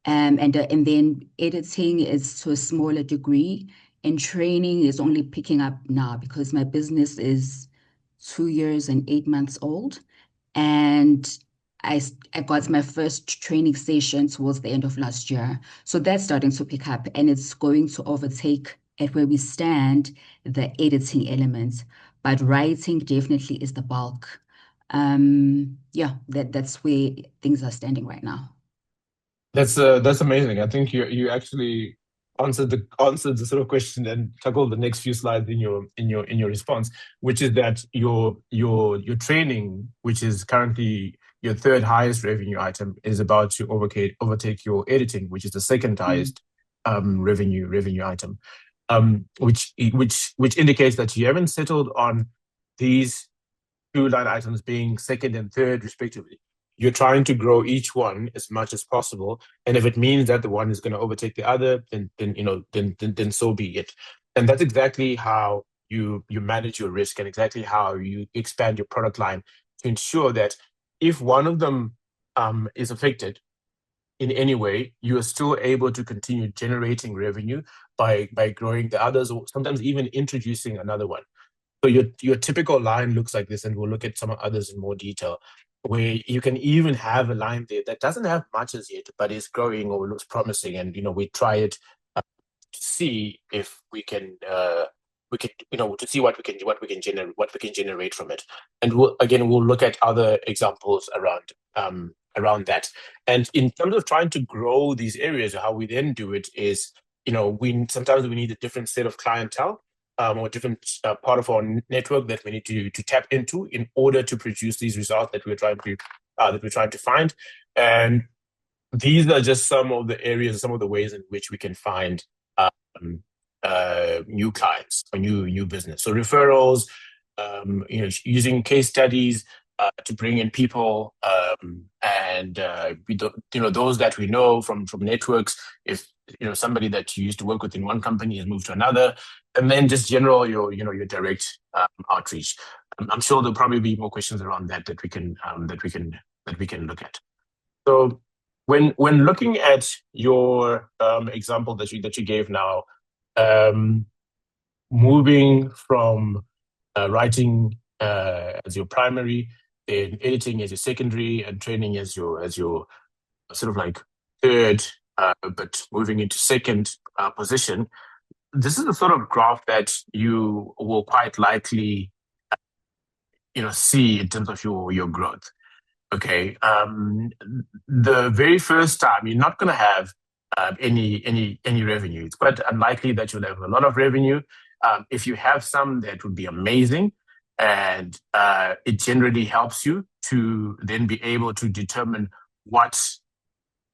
And then editing is to a smaller degree, and training is only picking up now because my business is 2 years and 8 months old, and I got my first training session towards the end of last year. So that's starting to pick up, and it's going to overtake, at where we stand, the editing elements. But writing definitely is the bulk. Yeah, that's where things are standing right now. That's amazing. I think you actually answered the sort of question and tackled the next few slides in your response, which is that your training, which is currently your third highest revenue item, is about to overtake your editing, which is the second highest revenue item, which indicates that you haven't settled on these two line items being second and third respectively. You're trying to grow each one as much as possible, and if it means that the one is going to overtake the other, then so be it. And that's exactly how you manage your risk, and exactly how you expand your product line to ensure that if one of them is affected in any way, you are still able to continue generating revenue by growing the others, or sometimes even introducing another one. So your typical line looks like this, and we'll look at some others in more detail, where you can even have a line there that doesn't have much as yet, but is growing or looks promising, and we try it to see if we can to see what we can generate from it. And we'll look at other examples around that. And in terms of trying to grow these areas, how we then do it is, sometimes we need a different set of clientele, or different part of our network that we need to tap into in order to produce these results that we're trying to find. And these are just some of the areas, some of the ways in which we can find new clients or new business. So referrals, using case studies to bring in people, and those that we know from networks. If somebody that you used to work with in one company has moved to another, and then just general your direct outreach. I'm sure there'll probably be more questions around that we can look at. So when looking at your example that you gave now, moving from writing as your primary, then editing as your secondary, and training as your sort of like third, but moving into second position, this is the sort of graph that you will quite likely see in terms of your growth. Okay. The very first time, you're not going to have any revenue. It's quite unlikely that you'll have a lot of revenue. If you have some, that would be amazing. And it generally helps you to then be able to determine what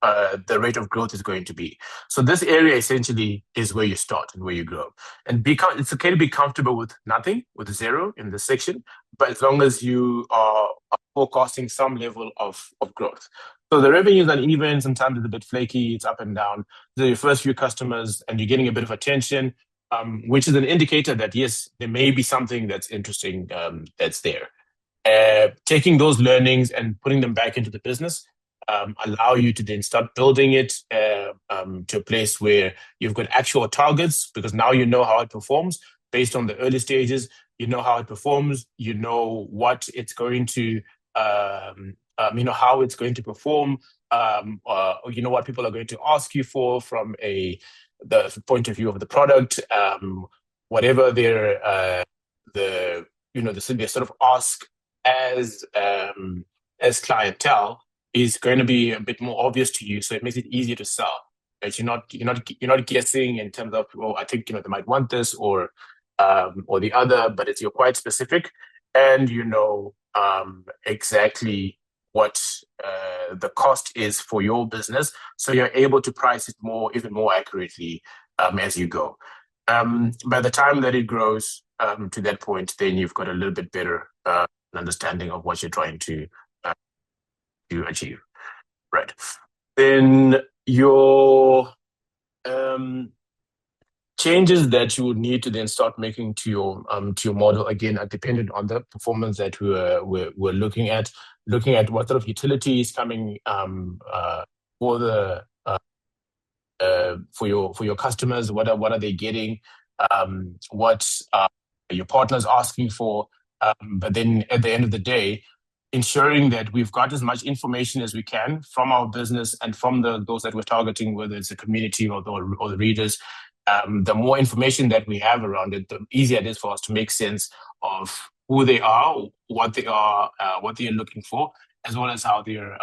the rate of growth is going to be. So this area essentially is where you start and where you grow. And it's okay to be comfortable with nothing, with zero in this section, but as long as you are forecasting some level of growth. So the revenue is uneven, sometimes it's a bit flaky, it's up and down. So your first few customers and you're getting a bit of attention, which is an indicator that yes, there may be something that's interesting that's there. Taking those learnings and putting them back into the business allow you to then start building it to a place where you've got actual targets, because now you know how it performs based on the early stages. You know how it performs. You know what it's going to, how it's going to perform. You know what people are going to ask you for from the point of view of the product. Whatever their sort of ask as clientele is going to be a bit more obvious to you, so it makes it easier to sell. Right? You're not guessing in terms of, oh, I think they might want this or the other, but you're quite specific, and you know exactly what the cost is for your business, so you're able to price it even more accurately as you go. By the time that it grows to that point, then you've got a little bit better understanding of what you're trying to achieve, right? Then your changes that you would need to then start making to your model, again, are dependent on the performance that we're looking at what sort of utilities coming for the for your customers. What are they getting? What are your partners asking for? But then at the end of the day, ensuring that we've got as much information as we can from our business and from those that we're targeting, whether it's the community or the readers. The more information that we have around it, the easier it is for us to make sense of who they are, what they are, what they are looking for, as well as how they're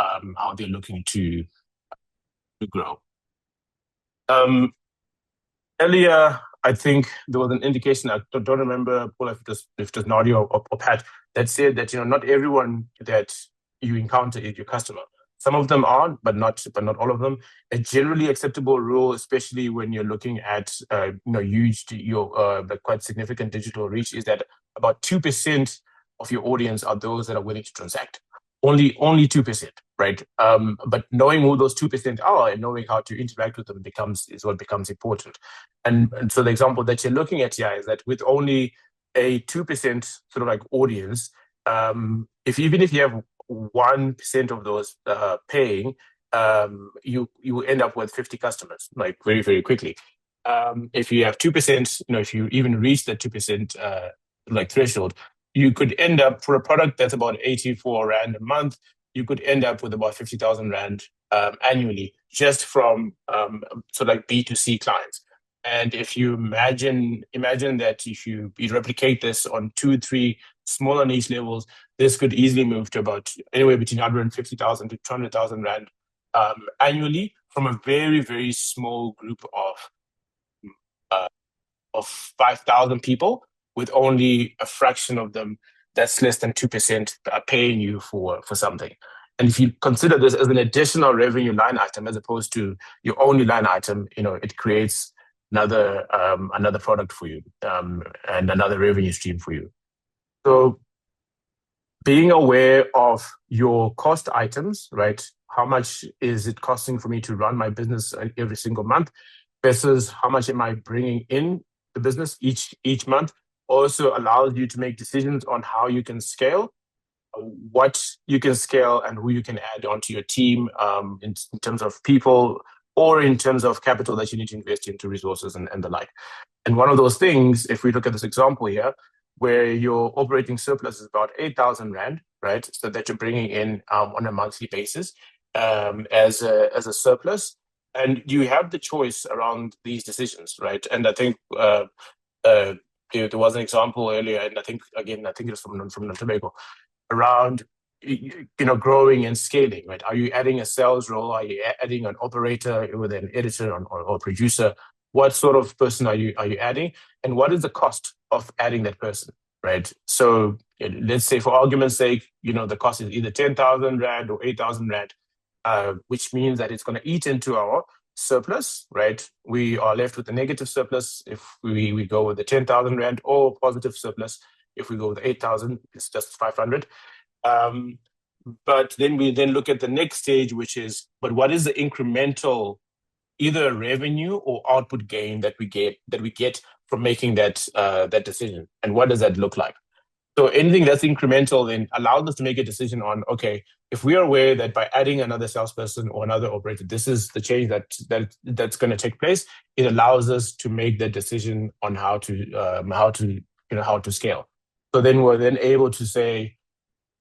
looking to grow. Earlier, I think there was an indication, I don't remember, Paul, if it was Nadia or Pat, that said that not everyone that you encounter is your customer. Some of them are, but not all of them. A generally acceptable rule, especially when you're looking at quite significant digital reach, is that about 2% of your audience are those that are willing to transact. Only 2%, right? But knowing who those 2% are and knowing how to interact with them is what becomes important. And so the example that you're looking at here is that with only a 2% sort of like audience, even if you have 1% of those paying, you end up with 50 customers, like very, very quickly. If you have 2%, if you even reach that 2% threshold, you could end up, for a product that's about 84 Rand a month, you could end up with about 50,000 Rand annually, just from sort of like B2C clients. And if you imagine that if you replicate this on 2-3 smaller niche levels, this could easily move to about anywhere between 150,000 to 200,000 Rand annually from a very, very small group of 5,000 people, with only a fraction of them that's less than 2% paying you for something. And if you consider this as an additional revenue line item as opposed to your only line item, it creates another product for you, and another revenue stream for you. So being aware of your cost items, right? How much is it costing for me to run my business every single month versus how much am I bringing in the business each month, also allows you to make decisions on how you can scale, what you can scale, and who you can add onto your team, in terms of people or in terms of capital that you need to invest into resources and the like. And one of those things, if we look at this example here, where your operating surplus is about 8,000 Rand, right? So that you're bringing in on a monthly basis as a surplus. And you have the choice around these decisions, right? And I think there was an example earlier, and I think it was from Tobago, around growing and scaling, right? Are you adding a sales role? Are you adding an operator with an editor or producer? What sort of person are you adding, and what is the cost of adding that person, right? So let's say, for argument's sake, the cost is either 10,000 Rand or 8,000 Rand, which means that it's going to eat into our surplus, right? We are left with a negative surplus if we go with the 10,000 Rand, or positive surplus if we go with 8,000. It's just 500. But then we look at the next stage, which is, but what is the incremental either revenue or output gain that we get from making that decision, and what does that look like? So anything that's incremental then allows us to make a decision on, okay, if we are aware that by adding another salesperson or another operator, this is the change that's going to take place, it allows us to make that decision on how to scale. So then we're then able to say,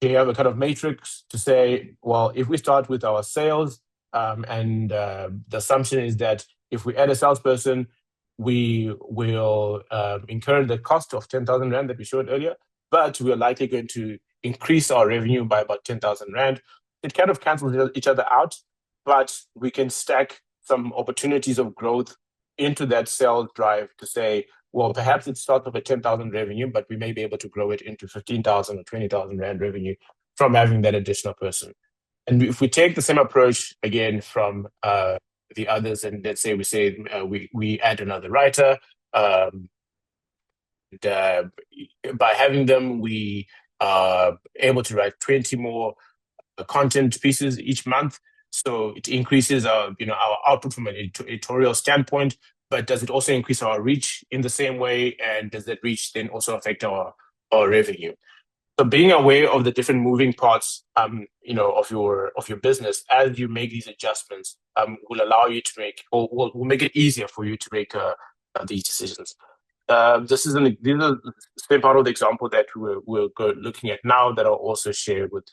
you have a kind of matrix to say, well, if we start with our sales, and the assumption is that if we add a salesperson, we will incur the cost of 10,000 Rand that we showed earlier, but we are likely going to increase our revenue by about 10,000 Rand. It kind of cancels each other out, but we can stack some opportunities of growth into that sales drive to say, well, perhaps it starts with a 10,000 revenue, but we may be able to grow it into 15,000 or 20,000 Rand revenue from having that additional person. And if we take the same approach again from the others, and let's say we add another writer, by having them, we are able to write 20 more content pieces each month. So it increases our output from an editorial standpoint, but does it also increase our reach in the same way? And does that reach then also affect our revenue? So being aware of the different moving parts, of your business as you make these adjustments, will allow you to make, or will make it easier for you to make these decisions. These are the same part of the example that we're looking at now that I'll also share with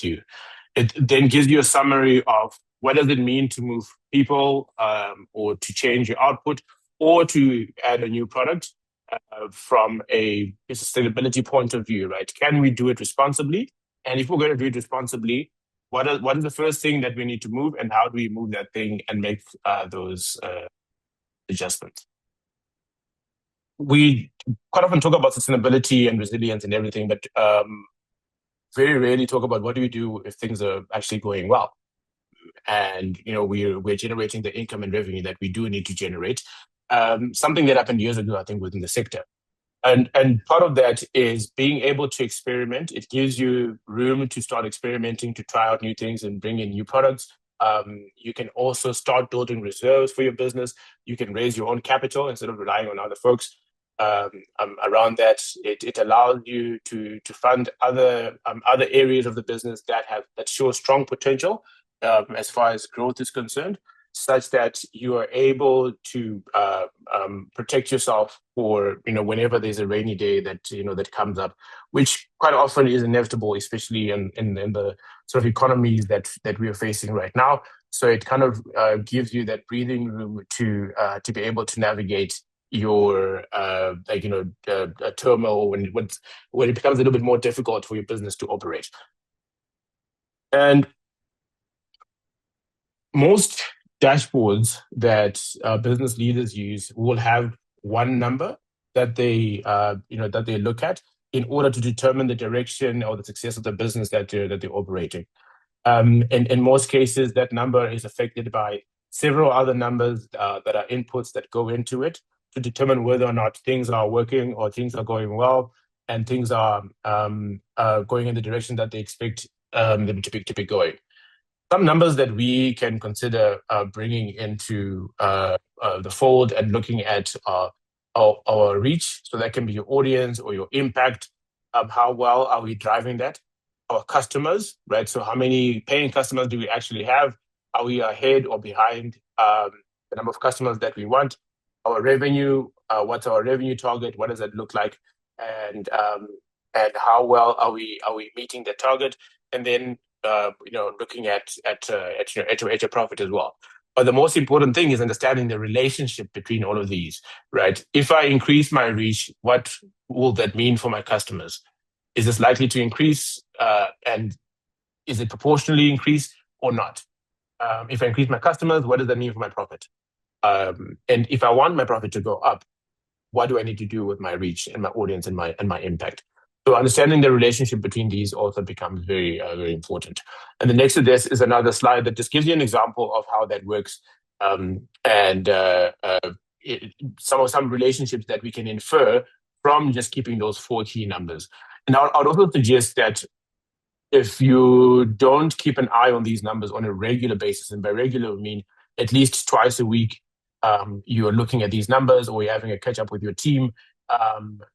you. It then gives you a summary of what does it mean to move people, or to change your output, or to add a new product from a sustainability point of view, right? Can we do it responsibly? And if we're going to do it responsibly, what is the first thing that we need to move, and how do we move that thing and make those adjustments? We quite often talk about sustainability and resilience and everything, but very rarely talk about what do we do if things are actually going well. And we're generating the income and revenue that we do need to generate. Something that happened years ago, I think, within the sector. And part of that is being able to experiment. It gives you room to start experimenting, to try out new things and bring in new products. You can also start building reserves for your business. You can raise your own capital instead of relying on other folks. Around that, it allows you to fund other areas of the business that show strong potential as far as growth is concerned, such that you are able to protect yourself for whenever there's a rainy day that comes up, which quite often is inevitable, especially in the sort of economies that we are facing right now. So it kind of gives you that breathing room to be able to navigate your turmoil when it becomes a little bit more difficult for your business to operate. And most dashboards that business leaders use will have one number that they look at, in order to determine the direction or the success of the business that they're operating. And in most cases, that number is affected by several other numbers that are inputs that go into it to determine whether or not things are working or things are going well and things are going in the direction that they expect them to be going. Some numbers that we can consider bringing into the fold and looking at our reach. So that can be your audience or your impact. How well are we driving that? Our customers, right? So how many paying customers do we actually have? Are we ahead or behind the number of customers that we want? Our revenue, what's our revenue target? What does that look like? And how well are we meeting the target? And then looking at your profit as well. But the most important thing is understanding the relationship between all of these, right? If I increase my reach, what will that mean for my customers? Is this likely to increase? And is it proportionally increase or not? If I increase my customers, what does that mean for my profit? And if I want my profit to go up, what do I need to do with my reach and my audience and my impact? So understanding the relationship between these also becomes very, very important. And the next to this is another slide that just gives you an example of how that works, some relationships that we can infer from just keeping those 4 key numbers. And I'd also suggest that if you don't keep an eye on these numbers on a regular basis, and by regular I mean at least twice a week, you're looking at these numbers or you're having a catch up with your team,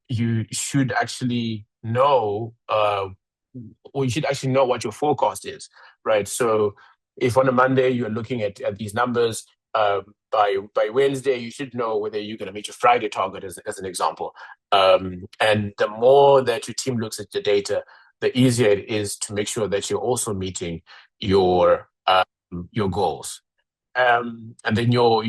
you should actually know, or you should actually know what your forecast is, right? So if on a Monday you're looking at these numbers, by Wednesday, you should know whether you're going to meet your Friday target, as an example. And the more that your team looks at the data, the easier it is to make sure that you're also meeting your goals. And then your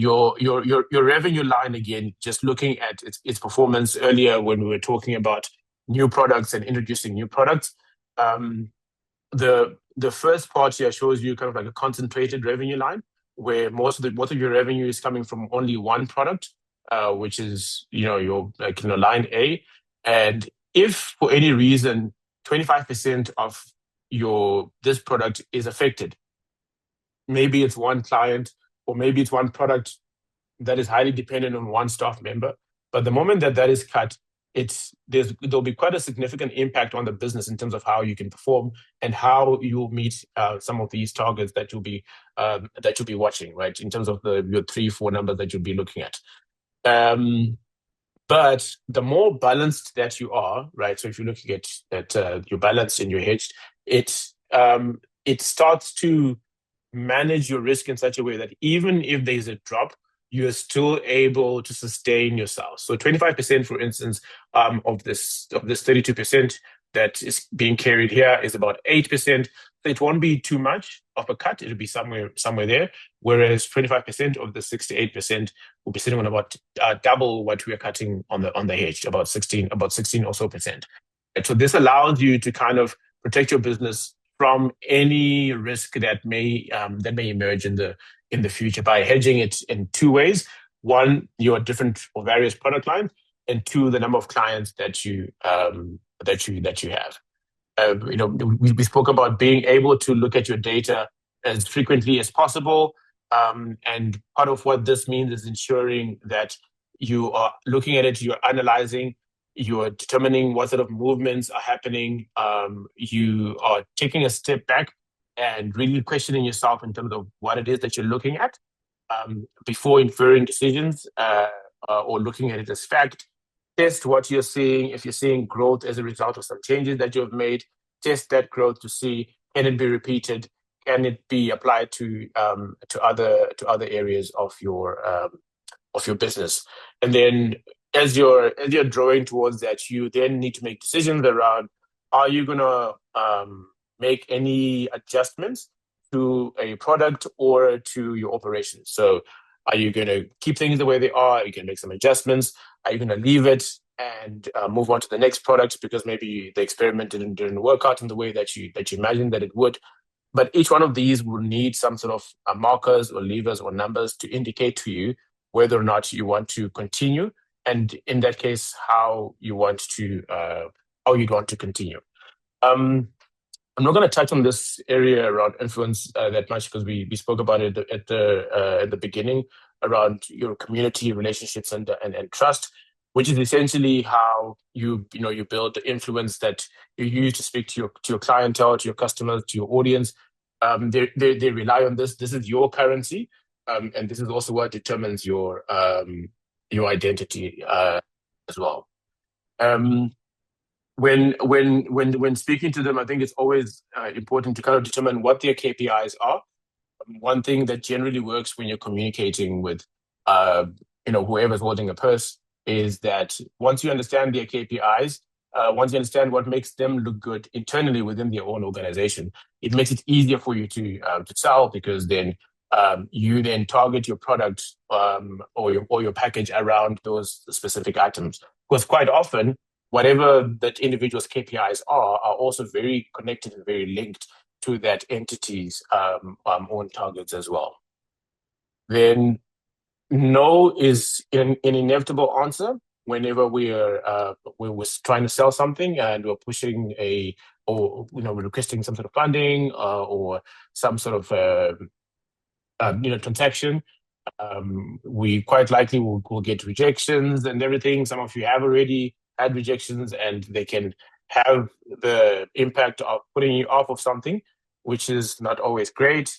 revenue line, again, just looking at its performance earlier when we were talking about new products and introducing new products. The first part here shows you kind of like a concentrated revenue line, where most of your revenue is coming from only one product, which is your line A. And if for any reason 25% of this product is affected, maybe it's one client or maybe it's one product that is highly dependent on one staff member. But the moment that is cut, there'll be quite a significant impact on the business in terms of how you can perform and how you'll meet some of these targets that you'll be watching, right? In terms of your 3-4 numbers that you'll be looking at. But the more balanced that you are, right? So if you're looking at your balance and your hedged, it starts to manage your risk in such a way that even if there's a drop, you're still able to sustain yourself. So 25%, for instance, of this 32% that is being carried here is about 8%. So it won't be too much of a cut. It'll be somewhere there. Whereas 25% of the 6 to 8% will be sitting on about double what we are cutting on the hedge, about 16 or so percent. And so this allows you to kind of protect your business from any risk that may emerge in the future by hedging it in 2 ways. One, your different or various product lines, and 2, the number of clients that you have. We spoke about being able to look at your data as frequently as possible, and part of what this means is ensuring that you are looking at it, you're analyzing, you are determining what sort of movements are happening. You are taking a step back and really questioning yourself in terms of what it is that you're looking at before inferring decisions or looking at it as fact. Test what you're seeing. If you're seeing growth as a result of some changes that you've made, test that growth to see, can it be repeated? Can it be applied to other areas of your business? And then as you're drawing towards that, you then need to make decisions around: are you gonna make any adjustments to a product or to your operations? So are you going to keep things the way they are? Are you going to make some adjustments? Are you going to leave it and move on to the next product because maybe the experiment didn't work out in the way that you imagined that it would? But each one of these will need some sort of markers or levers or numbers to indicate to you whether or not you want to continue, and in that case, how you want to how you'd want to continue. I'm not going to touch on this area around influence that much because we spoke about it at the beginning around your community relationships and trust, which is essentially how you build the influence that you use to speak to your clientele, to your customers, to your audience. They rely on this. This is your currency, and this is also what determines your identity as well. When speaking to them, I think it's always important to kind of determine what their KPIs are. One thing that generally works when you're communicating with whoever's holding a purse is that once you understand their KPIs, once you understand what makes them look good internally within their own organization, it makes it easier for you to sell, because then you then target your product or your package around those specific items. Because quite often, whatever that individual's KPIs are also very connected and very linked to that entity's own targets as well. Then no is an inevitable answer whenever we're trying to sell something and we're pushing we're requesting some sort of funding or some sort of transaction. We quite likely will get rejections and everything. Some of you have already had rejections, and they can have the impact of putting you off of something, which is not always great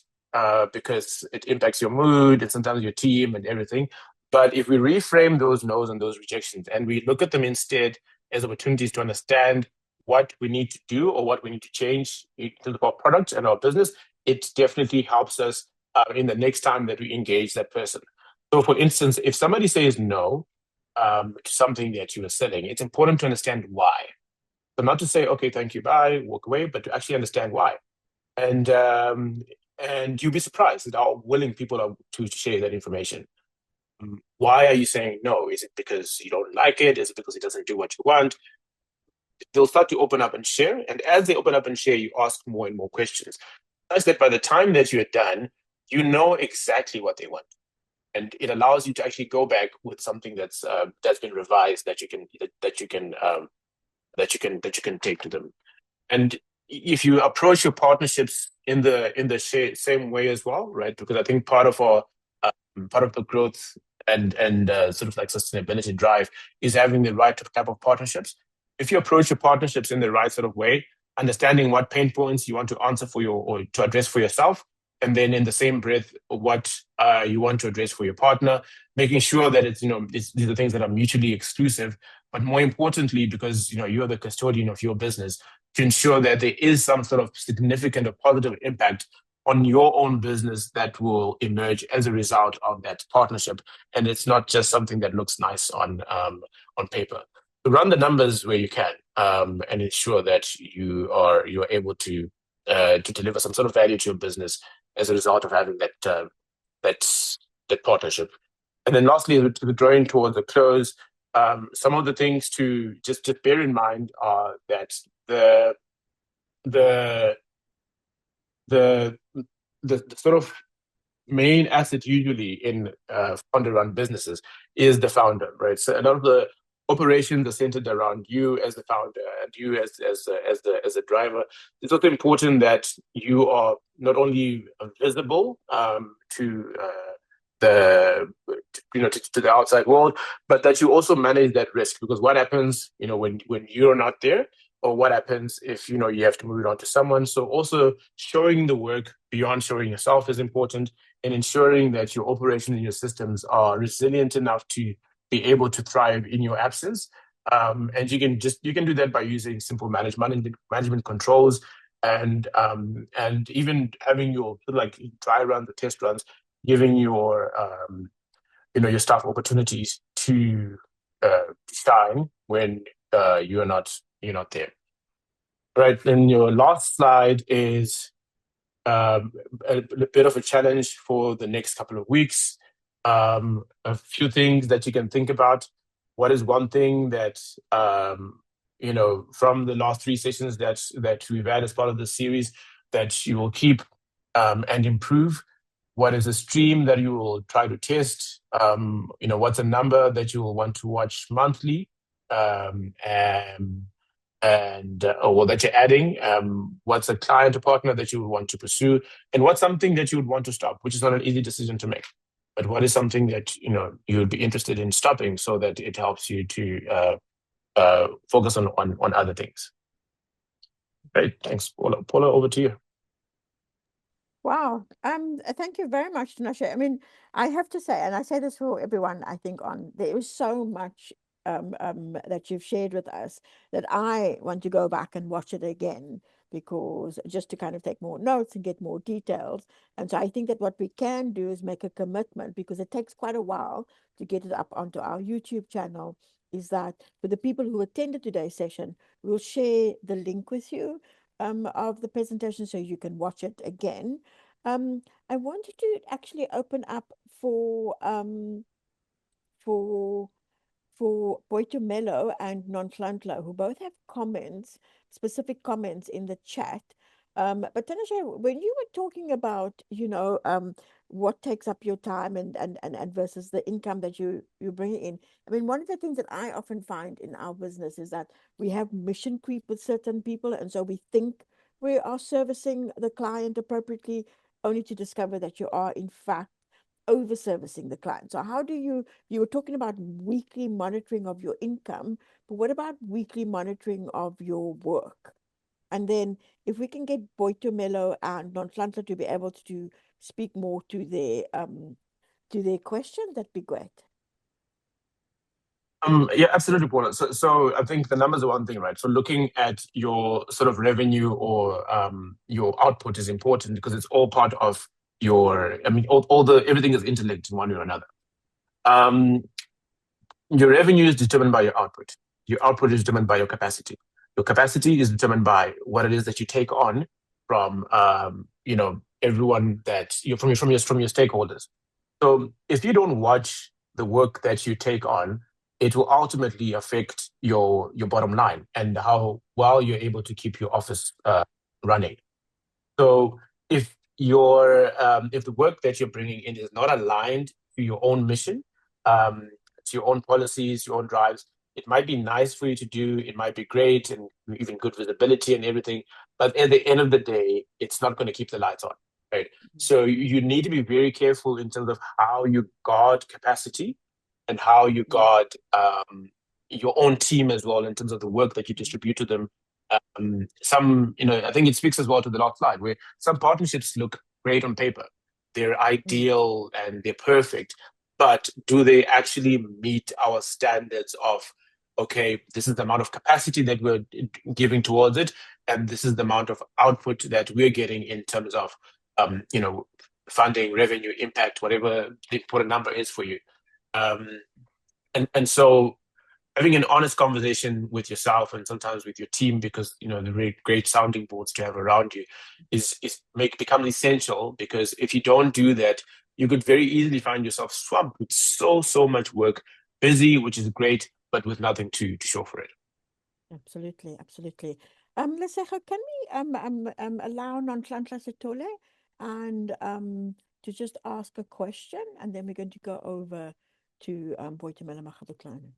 because it impacts your mood and sometimes your team and everything. But if we reframe those no's and those rejections and we look at them instead as opportunities to understand what we need to do or what we need to change in our product and our business, it definitely helps us in the next time that we engage that person. So for instance, if somebody says no to something that you are selling, it's important to understand why. So not to say, okay, thank you, bye, walk away, but to actually understand why. And you'll be surprised at how willing people are to share that information. Why are you saying no? Is it because you don't like it? Is it because it doesn't do what you want? They'll start to open up and share. And as they open up and share, you ask more and more questions. Such that by the time that you're done, you know exactly what they want. And it allows you to actually go back with something that's been revised that you can take to them. And if you approach your partnerships in the same way as well, right? Because I think part of the growth and sort of like sustainability drive is having the right type of partnerships. If you approach your partnerships in the right sort of way, understanding what pain points you want to answer for or to address for yourself, and then in the same breath, what you want to address for your partner, making sure that these are things that are mutually exclusive, but more importantly, because you are the custodian of your business, to ensure that there is some sort of significant or positive impact on your own business that will emerge as a result of that partnership, and it's not just something that looks nice on paper. So run the numbers where you can, and ensure that you are able to deliver some sort of value to your business as a result of having that partnership. And then lastly, drawing towards the close, some of the things to just bear in mind are that the sort of main asset usually in founder-run businesses is the founder, right? So a lot of the operations are centered around you as the founder and you as the driver. It's also important that you are not only visible to the outside world, but that you also manage that risk. Because what happens, when you're not there, or what happens if you have to move it on to someone. So also showing the work beyond showing yourself is important, and ensuring that your operations and your systems are resilient enough to be able to thrive in your absence. And you can do that by using simple management controls, and even having your dry runs, the test runs, giving your your staff opportunities to shine when you're not there. Right. Then your last slide is a bit of a challenge for the next couple of weeks. A few things that you can think about. What is one thing that from the last 3 sessions that we've had as part of the series that you will keep and improve? What is a stream that you will try to test? What's a number that you will want to watch monthly? or that you're adding? What's a client or partner that you would want to pursue, and what's something that you would want to stop, which is not an easy decision to make. But what is something that you would be interested in stopping so that it helps you to focus on other things? Great, thanks, Paula. Paula, over to you. Wow. Thank you very much, TinaShe. I mean, I have to say, and I say this for everyone, I think there is so much that you've shared with us that I want to go back and watch it again, because just to kind of take more notes and get more details. And so I think that what we can do is make a commitment, because it takes quite a while to get it up onto our YouTube channel, is that for the people who attended today's session, we'll share the link with you of the presentation so you can watch it again. I wanted to actually open up for for Boitumelo and Nonhlanhla, who both have comments, specific comments in the chat. But TinaShe, when you were talking about, what takes up your time and versus the income that you bring in, I mean, one of the things that I often find in our business is that we have mission creep with certain people, and so we think we are servicing the client appropriately, only to discover that you are in fact over servicing the client. So how do you were talking about weekly monitoring of your income, but what about weekly monitoring of your work? And then if we can get Boitumelo and Nonhlanhla to be able to speak more to their question, that'd be great. Yeah, absolutely, Paula. So I think the numbers are one thing, right? So looking at your sort of revenue or your output is important, because it's all part of your, I mean, everything is interlinked in one way or another. Your revenue is determined by your output. Your output is determined by your capacity. Your capacity is determined by what it is that you take on from everyone that you're from your stakeholders. So if you don't watch the work that you take on, it will ultimately affect your bottom line and how well you're able to keep your office running. So if the work that you're bringing in is not aligned to your own mission, to your own policies, your own drives, it might be nice for you to do. It might be great and even good visibility and everything. But at the end of the day, it's not going to keep the lights on, right? So you need to be very careful in terms of how you guard capacity and how you guard your own team as well, in terms of the work that you distribute to them. I think it speaks as well to the last slide, where some partnerships look great on paper. They're ideal and they're perfect, but do they actually meet our standards of, okay, this is the amount of capacity that we're giving towards it, and this is the amount of output that we're getting in terms of, funding, revenue, impact, whatever the important number is for you. And so having an honest conversation with yourself and sometimes with your team, because the really great sounding boards to have around you becomes essential, because if you don't do that, you could very easily find yourself swamped with so much work, busy, which is great, but with nothing to show for it. Absolutely. Lesego, can we allow Nonhlanhla Sithole and to just ask a question, and then we're going to go over to Boitumelo Makgabetlane.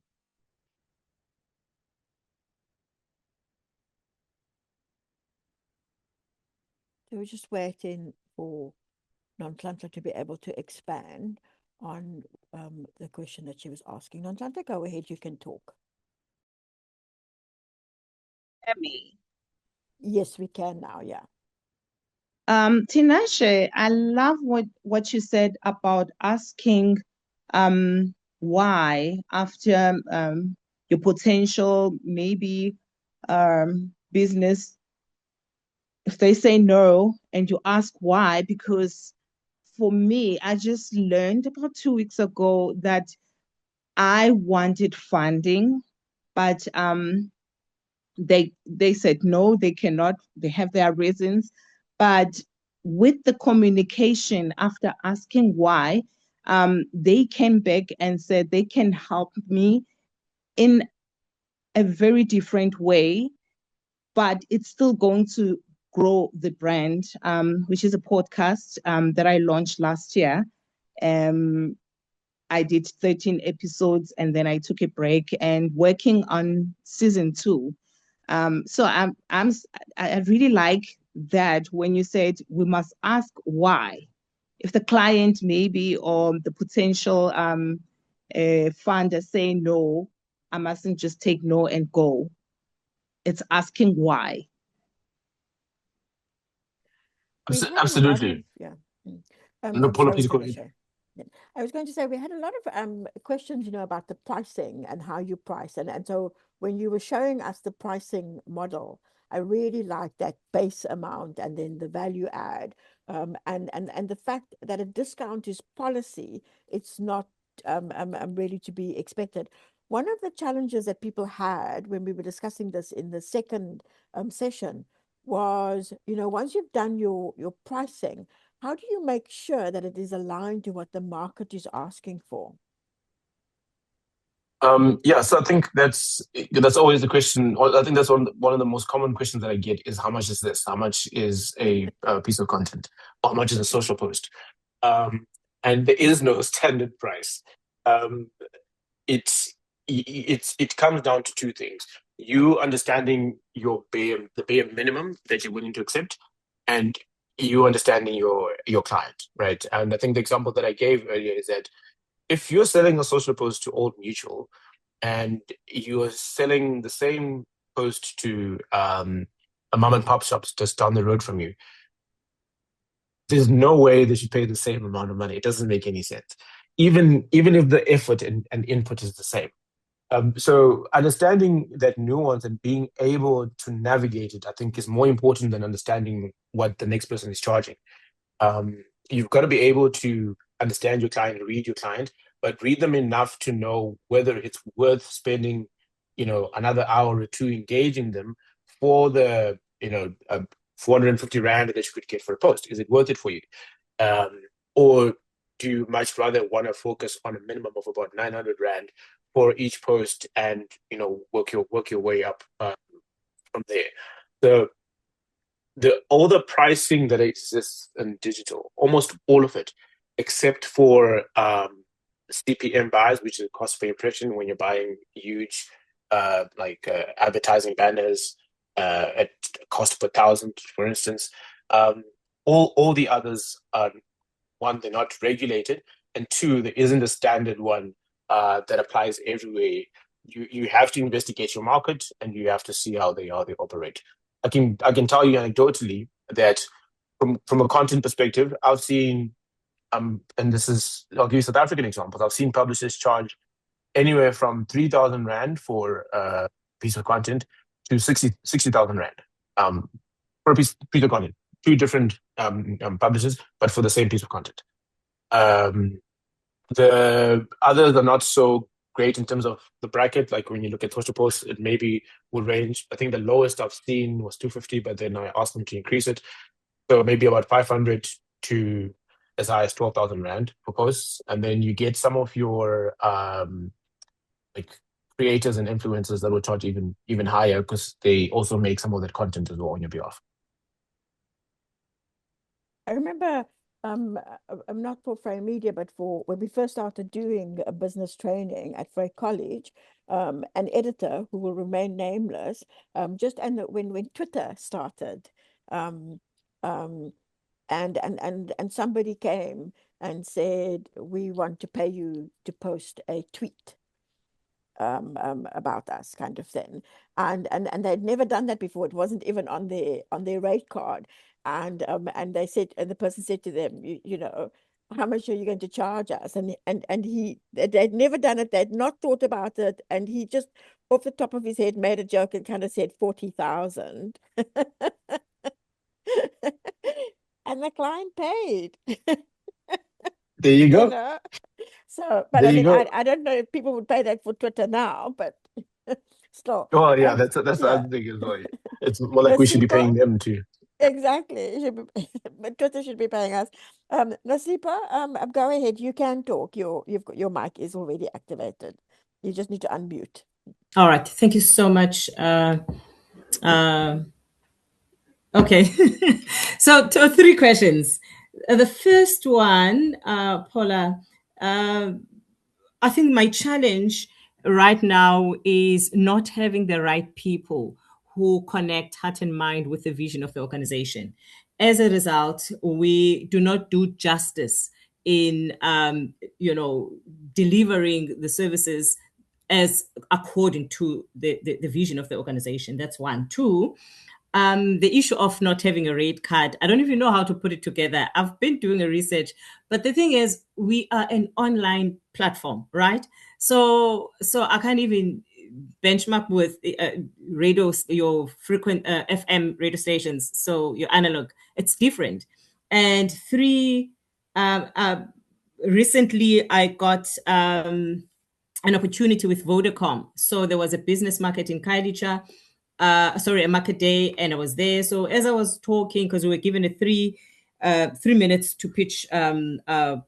So we're just waiting for Nonhlanhla to be able to expand on the question that she was asking. Nonhlanhla, go ahead, you can talk. Me. Yes, we can now, yeah. TinaShe, I love what you said about asking why after your potential maybe business. If they say no and you ask why, because for me, I just learned about 2 weeks ago that I wanted funding, but they said no, they cannot. They have their reasons. But with the communication after asking why, they came back and said they can help me in a very different way, but it's still going to grow the brand, which is a podcast that I launched last year. I did 13 episodes and then I took a break and working on season 2. So I really like that when you said we must ask why. If the client maybe or the potential funder say no, I mustn't just take no and go. It's asking why. We had a lot of, Absolutely. yeah. No, Paula, Sorry, please go ahead. TinaShe. Yeah. I was going to say we had a lot of questions, about the pricing and how you price. And so when you were showing us the pricing model, I really liked that base amount and then the value add. And the fact that a discount is policy, it's not really to be expected. One of the challenges that people had when we were discussing this in the second session was, once you've done your pricing, how do you make sure that it is aligned to what the market is asking for? Yeah, so I think that's always the question. Or I think that's one of the most common questions that I get is how much is this? How much is a piece of content? How much is a social post? And there is no standard price. Um, it comes down to two things: you understanding the bare minimum that you're willing to accept, and you understanding your client, right? And I think the example that I gave earlier is that if you're selling a social post to Old Mutual and you're selling the same post to a mom and pop shops just down the road from you, there's no way they should pay the same amount of money. It doesn't make any sense, even if the effort and input is the same. So understanding that nuance and being able to navigate it, I think, is more important than understanding what the next person is charging. You've got to be able to understand your client, read your client, but read them enough to know whether it's worth spending, another hour or two engaging them for the, 450 Rand that you could get for a post. Is it worth it for you? Or do you much rather want to focus on a minimum of about 900 Rand for each post and, work your way up from there? All the pricing that exists in digital, almost all of it, except for CPM buys, which is cost per impression when you're buying huge advertising banners at cost per thousand, for instance. All the others are, one, they're not regulated, and two, there isn't a standard one that applies everywhere. You have to investigate your market and you have to see how they operate. I can tell you anecdotally that from a content perspective, I've seen and I'll give you South African examples. I've seen publishers charge anywhere from 3,000 Rand for a piece of content to 60,000 Rand for a piece of content. Two different publishers, but for the same piece of content. The others are not so great in terms of the bracket. Like when you look at social posts, it maybe would range. I think the lowest I've seen was 250, but then I asked them to increase it. So maybe about 500 to as high as 12,000 Rand for posts. And then you get some of your like creators and influencers that will charge even higher because they also make some of that content as well on your behalf. I remember, I'm not for fraymedia, but for when we first started doing a business training at Frey College, an editor who will remain nameless, when Twitter started, um, um, and somebody came and said, we want to pay you to post a tweet about us, kind of thing, and they'd never done that before. It wasn't even on their rate card, and they said, and the person said to them, how much are you going to charge us? They'd never done it, they'd not thought about it, and he just off the top of his head made a joke and kind of said 40,000. And the client paid. There you go. So, but there I mean, go. I don't know if people would pay that for Twitter now, but still. Oh yeah, that's the other thing as well. It's more like we should be paying them too. Exactly. It should be, but Twitter should be paying us. Nasipa, go ahead. You can talk. Your mic is already activated. You just need to unmute. All right. Thank you so much. Okay. So three questions. The first one, Paula, I think my challenge right now is not having the right people who connect heart and mind with the vision of the organization. As a result, we do not do justice in, delivering the services as according to the vision of the organization. That's one. Two, the issue of not having a rate card, I don't even know how to put it together. I've been doing a research, but the thing is, we are an online platform, right? So I can't even benchmark with radios, your frequent FM radio stations, so your analog. It's different. And three, recently I got an opportunity with Vodacom. So there was a business market in Kailicha, a market day, and I was there. So as I was talking, because we were given a 3 minutes to pitch, our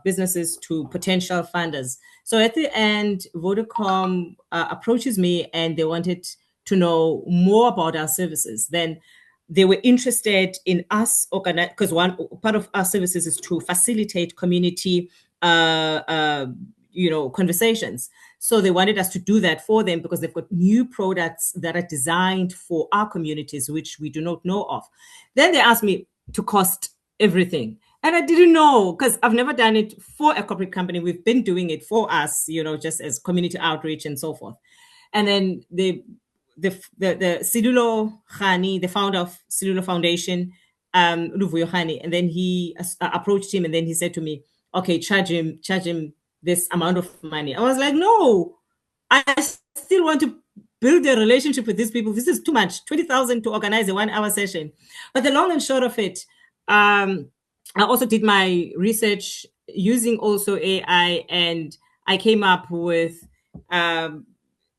businesses to potential funders. So at the end, Vodacom approaches me and they wanted to know more about our services. Then they were interested in us organize, because one part of our services is to facilitate community conversations. So they wanted us to do that for them because they've got new products that are designed for our communities, which we do not know of. Then they asked me to cost everything. And I didn't know, because I've never done it for a corporate company. We've been doing it for us, just as community outreach and so forth. And then the Sidulo Khani, the founder of Sidulo Foundation, Luvuyo Khani, and then he approached him and then he said to me, okay, charge him this amount of money. I was like, no, I still want to build a relationship with these people. This is too much, 20,000 to organize a 1-hour session. But the long and short of it, I also did my research using also AI, and I came up with around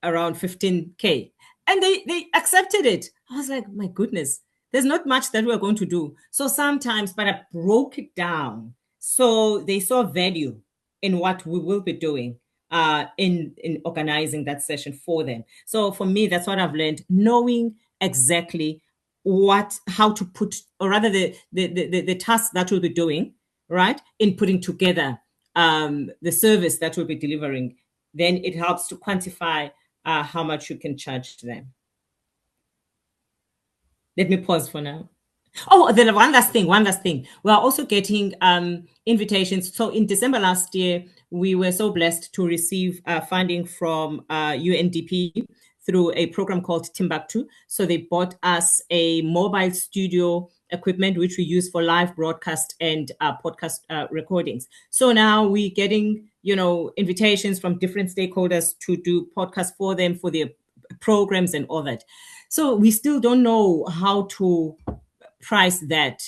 15K. And they accepted it. I was like, my goodness, there's not much that we're going to do. So sometimes, but I broke it down. So they saw value in what we will be doing in organizing that session for them. So for me, that's what I've learned, knowing exactly how to put, or rather the task that we'll be doing, right, in putting together the service that we'll be delivering. Then it helps to quantify how much you can charge them. Let me pause for now. Oh, then one last thing. We are also getting invitations. So in December last year, we were so blessed to receive funding from UNDP through a program called Timbuktu. So they bought us a mobile studio equipment, which we use for live broadcast and podcast recordings. So now we're getting, invitations from different stakeholders to do podcasts for them, for their programs and all that. So we still don't know how to price that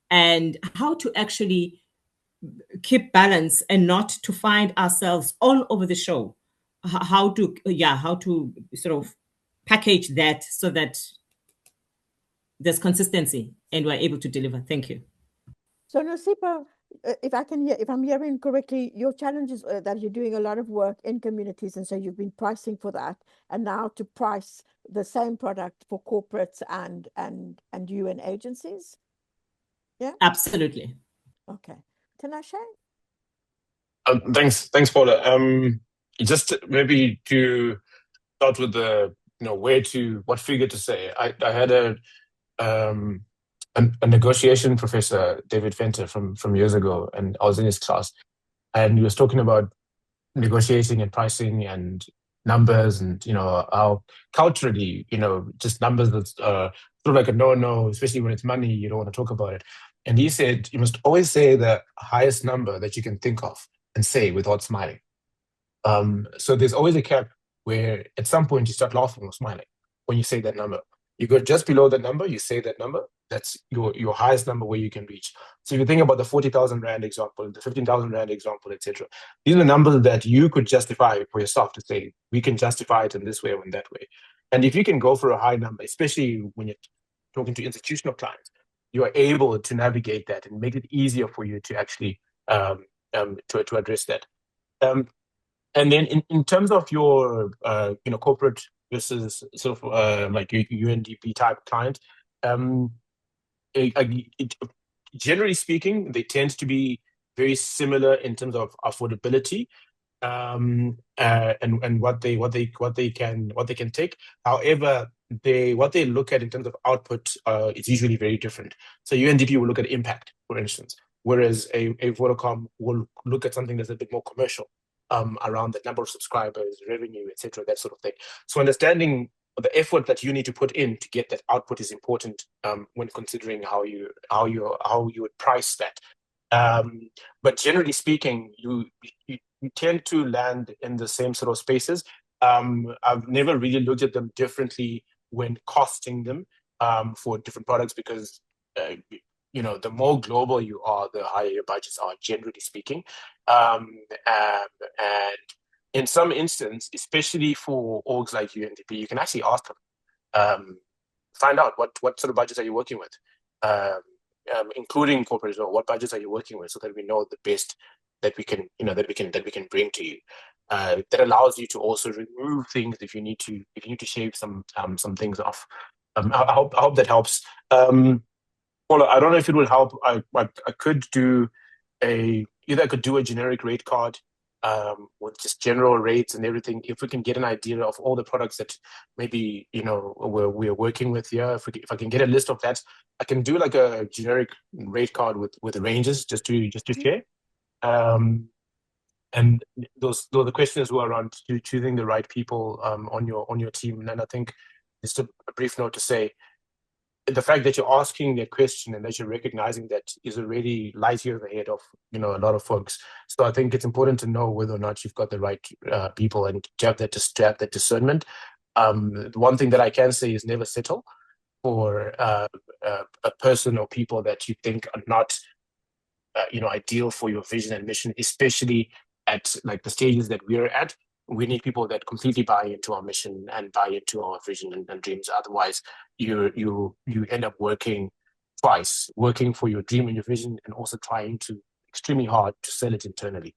and how to actually keep balance and not to find ourselves all over the show. How to sort of package that so that there's consistency and we're able to deliver. Thank you. So Nosipa, if I'm hearing correctly, your challenge is that you're doing a lot of work in communities, and so you've been pricing for that, and now to price the same product for corporates and UN agencies. Yeah, absolutely. Okay, TinaShe. Thanks, Paula. Just maybe to start with the what figure to say. I had a negotiation professor, David Fenter, from years ago, and I was in his class, and he was talking about negotiating and pricing and numbers, and how culturally, just numbers that's sort of like a no, especially when it's money, you don't want to talk about it. And he said you must always say the highest number that you can think of and say without smiling. So there's always a cap where at some point you start laughing or smiling when you say that number. You go just below that number, you say that number, that's your highest number where you can reach. So if you think about the 40,000 Rand example, the 15,000 Rand example, etc., these are numbers that you could justify for yourself to say, we can justify it in this way or in that way. And if you can go for a high number, especially when you're talking to institutional clients, you are able to navigate that and make it easier for you to actually to address that. And then in terms of your corporate versus sort of like UNDP type client, generally speaking, they tend to be very similar in terms of affordability. and what they can take. However, what they look at in terms of output is usually very different. So UNDP will look at impact, for instance, whereas a Vodacom will look at something that's a bit more commercial, around the number of subscribers, revenue, etc., that sort of thing. So understanding the effort that you need to put in to get that output is important, when considering how you would price that. But generally speaking, you tend to land in the same sort of spaces. I've never really looked at them differently when costing them, for different products, because the more global you are, the higher your budgets are, generally speaking. And in some instance, especially for orgs like UNDP, you can actually ask them, find out what sort of budgets are you working with, including corporate as well. What budgets are you working with, so that we know the best that we can bring to you. That allows you to also remove things if you need to shave some things off. I hope that helps. Well, I don't know if it would help. I could do either I could do a generic rate card, with just general rates and everything. If we can get an idea of all the products that maybe we're working with here, if I can get a list of that, I can do like a generic rate card with ranges just to share. And those the questions were around choosing the right people on your team. And I think just a brief note to say, the fact that you're asking that question and that you're recognizing that is already light years ahead of a lot of folks. So I think it's important to know whether or not you've got the right people and to have that discernment. The one thing that I can say is never settle for a person or people that you think are not ideal for your vision and mission, especially at like the stages that we're at. We need people that completely buy into our mission and buy into our vision and dreams. Otherwise, you end up working twice, working for your dream and your vision, and also trying to extremely hard to sell it internally.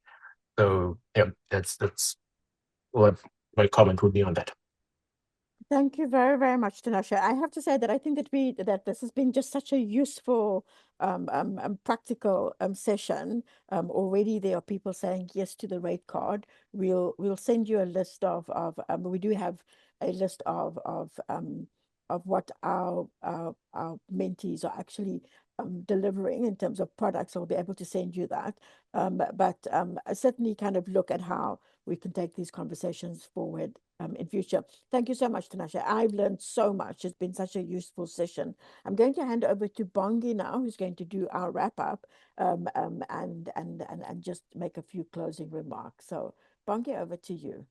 So yeah, that's what my comment would be on that. Thank you very, very much, TinaShe. I have to say that I think that this has been just such a useful, practical session. Already there are people saying yes to the rate card. We'll send you a list of we do have a list of what our mentees are actually delivering in terms of products. I'll be able to send you that. But certainly kind of look at how we can take these conversations forward in future. Thank you so much, TinaShe. I've learned so much. It's been such a useful session. I'm going to hand over to Bongi now, who's going to do our wrap up and just make a few closing remarks. So Bongi, over to you.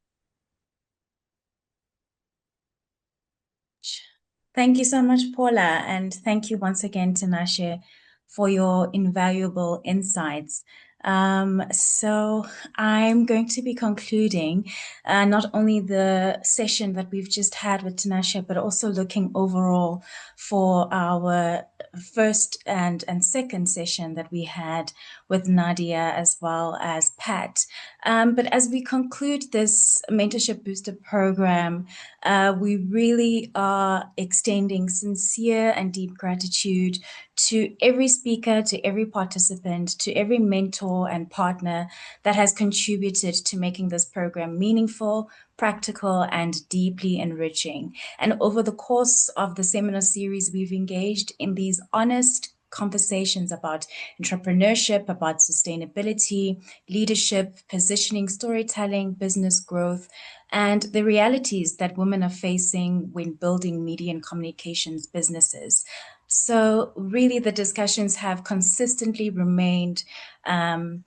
Thank you so much, Paula, and thank you once again, TinaShe, for your invaluable insights. So I'm going to be concluding not only the session that we've just had with TinaShe, but also looking overall for our first and second session that we had with Nadia as well as Pat. But as we conclude this Mentorship Booster program, we really are extending sincere and deep gratitude to every speaker, to every participant, to every mentor and partner that has contributed to making this program meaningful, practical, and deeply enriching. And over the course of the seminar series, we've engaged in these honest conversations about entrepreneurship, about sustainability, leadership, positioning, storytelling, business growth, and the realities that women are facing when building media and communications businesses. So really the discussions have consistently remained and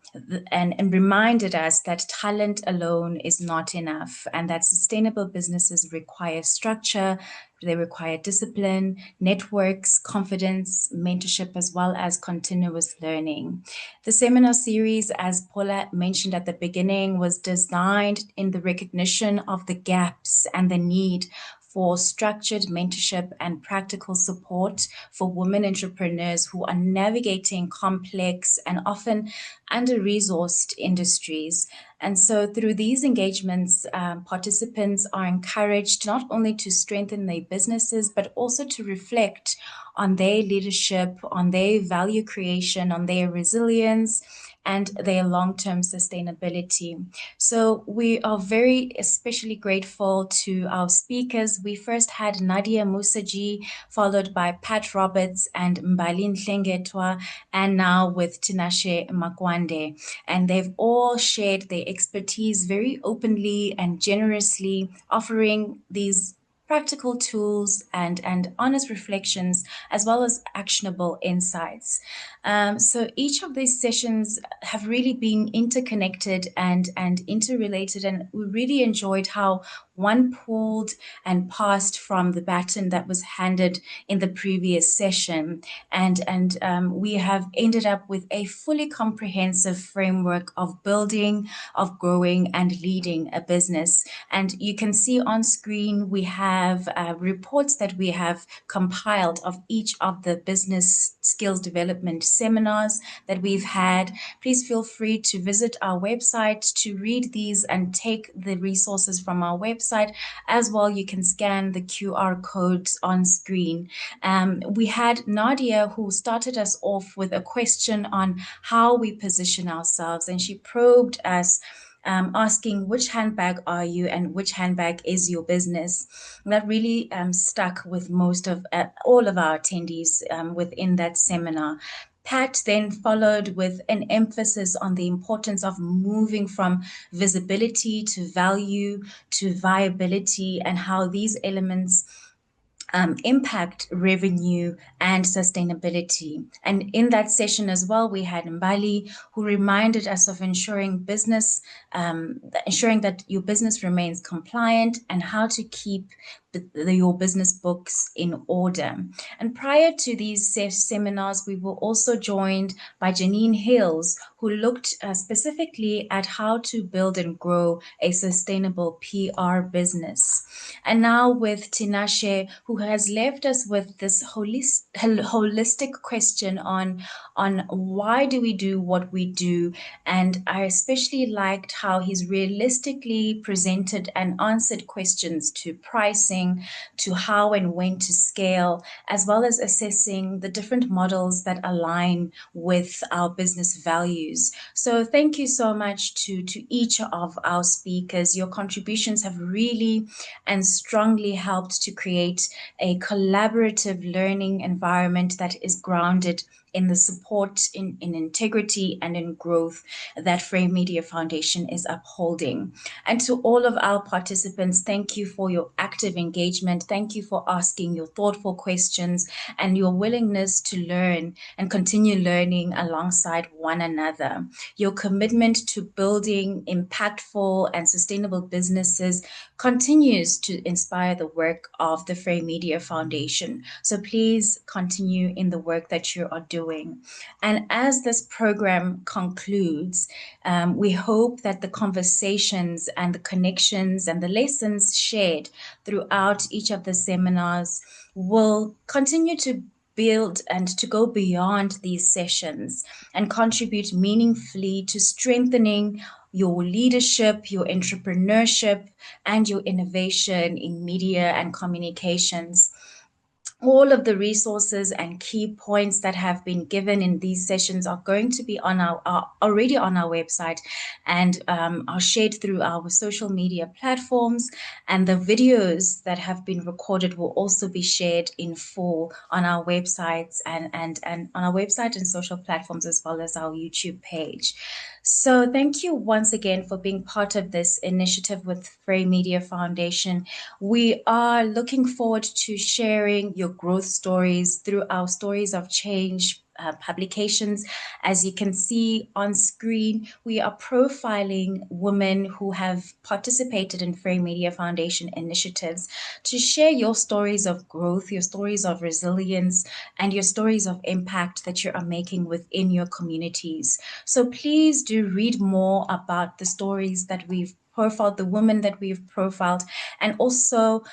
reminded us that talent alone is not enough, and that sustainable businesses require structure, they require discipline, networks, confidence, mentorship, as well as continuous learning. The seminar series, as Paula mentioned at the beginning, was designed in the recognition of the gaps and the need for structured mentorship and practical support for women entrepreneurs who are navigating complex and often under-resourced industries. And so through these engagements, participants are encouraged not only to strengthen their businesses, but also to reflect on their leadership, on their value creation, on their resilience, and their long-term sustainability. So we are very especially grateful to our speakers. We first had Nadia Musaji, followed by Pat Roberts and Mbali Nhlengetwa, and now with TinaShe Makwande. And they've all shared their expertise very openly and generously, offering these practical tools and honest reflections, as well as actionable insights. So each of these sessions have really been interconnected and interrelated, and we really enjoyed how one pulled and passed from the baton that was handed in the previous session. And we have ended up with a fully comprehensive framework of building, of growing, and leading a business. And you can see on screen, we have reports that we have compiled of each of the business skills development seminars that we've had. Please feel free to visit our website to read these and take the resources from our website. As well, you can scan the QR codes on screen. We had Nadia, who started us off with a question on how we position ourselves, and she probed us, asking which handbag are you and which handbag is your business. That really stuck with most of all of our attendees within that seminar. Pat then followed with an emphasis on the importance of moving from visibility to value to viability, and how these elements impact revenue and sustainability. And in that session as well, we had Mbali, who reminded us of ensuring that your business remains compliant and how to keep your business books in order. And prior to these seminars, we were also joined by Janine Hills, who looked specifically at how to build and grow a sustainable PR business. And now with TinaShe, who has left us with this holistic question on why do we do what we do. And I especially liked how he's realistically presented and answered questions to pricing, to how and when to scale, as well as assessing the different models that align with our business values. So thank you so much to each of our speakers. Your contributions have really and strongly helped to create a collaborative learning environment that is grounded in the support, in integrity, and in growth that fraymedia Foundation is upholding. And to all of our participants, thank you for your active engagement. Thank you for asking your thoughtful questions and your willingness to learn and continue learning alongside one another. Your commitment to building impactful and sustainable businesses continues to inspire the work of the fraymedia Foundation. So please continue in the work that you are doing. And as this program concludes, we hope that the conversations and the connections and the lessons shared throughout each of the seminars will continue to build and to go beyond these sessions and contribute meaningfully to strengthening your leadership, your entrepreneurship, and your innovation in media and communications. All of the resources and key points that have been given in these sessions are going to be already on our website and are shared through our social media platforms. And the videos that have been recorded will also be shared in full on our websites and on our website and social platforms, as well as our YouTube page. So thank you once again for being part of this initiative with fraymedia Foundation. We are looking forward to sharing your growth stories through our Stories of Change publications. As you can see on screen, we are profiling women who have participated in fraymedia Foundation initiatives to share your stories of growth, your stories of resilience, and your stories of impact that you are making within your communities. So please do read more about the stories that we've profiled, the women that we've profiled, and also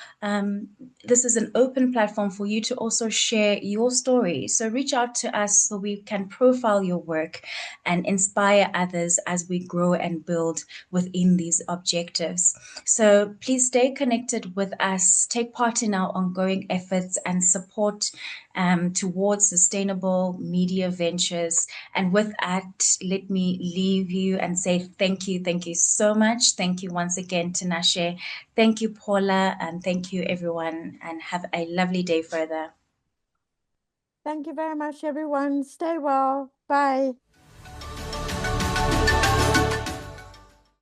this is an open platform for you to also share your story. So reach out to us so we can profile your work and inspire others as we grow and build within these objectives. So please stay connected with us, take part in our ongoing efforts, and support towards sustainable media ventures. And with that, let me leave you and say thank you. Thank you so much. Thank you once again, TinaShe. Thank you, Paula, and thank you, everyone, and have a lovely day further. Thank you very much, everyone. Stay well. Bye.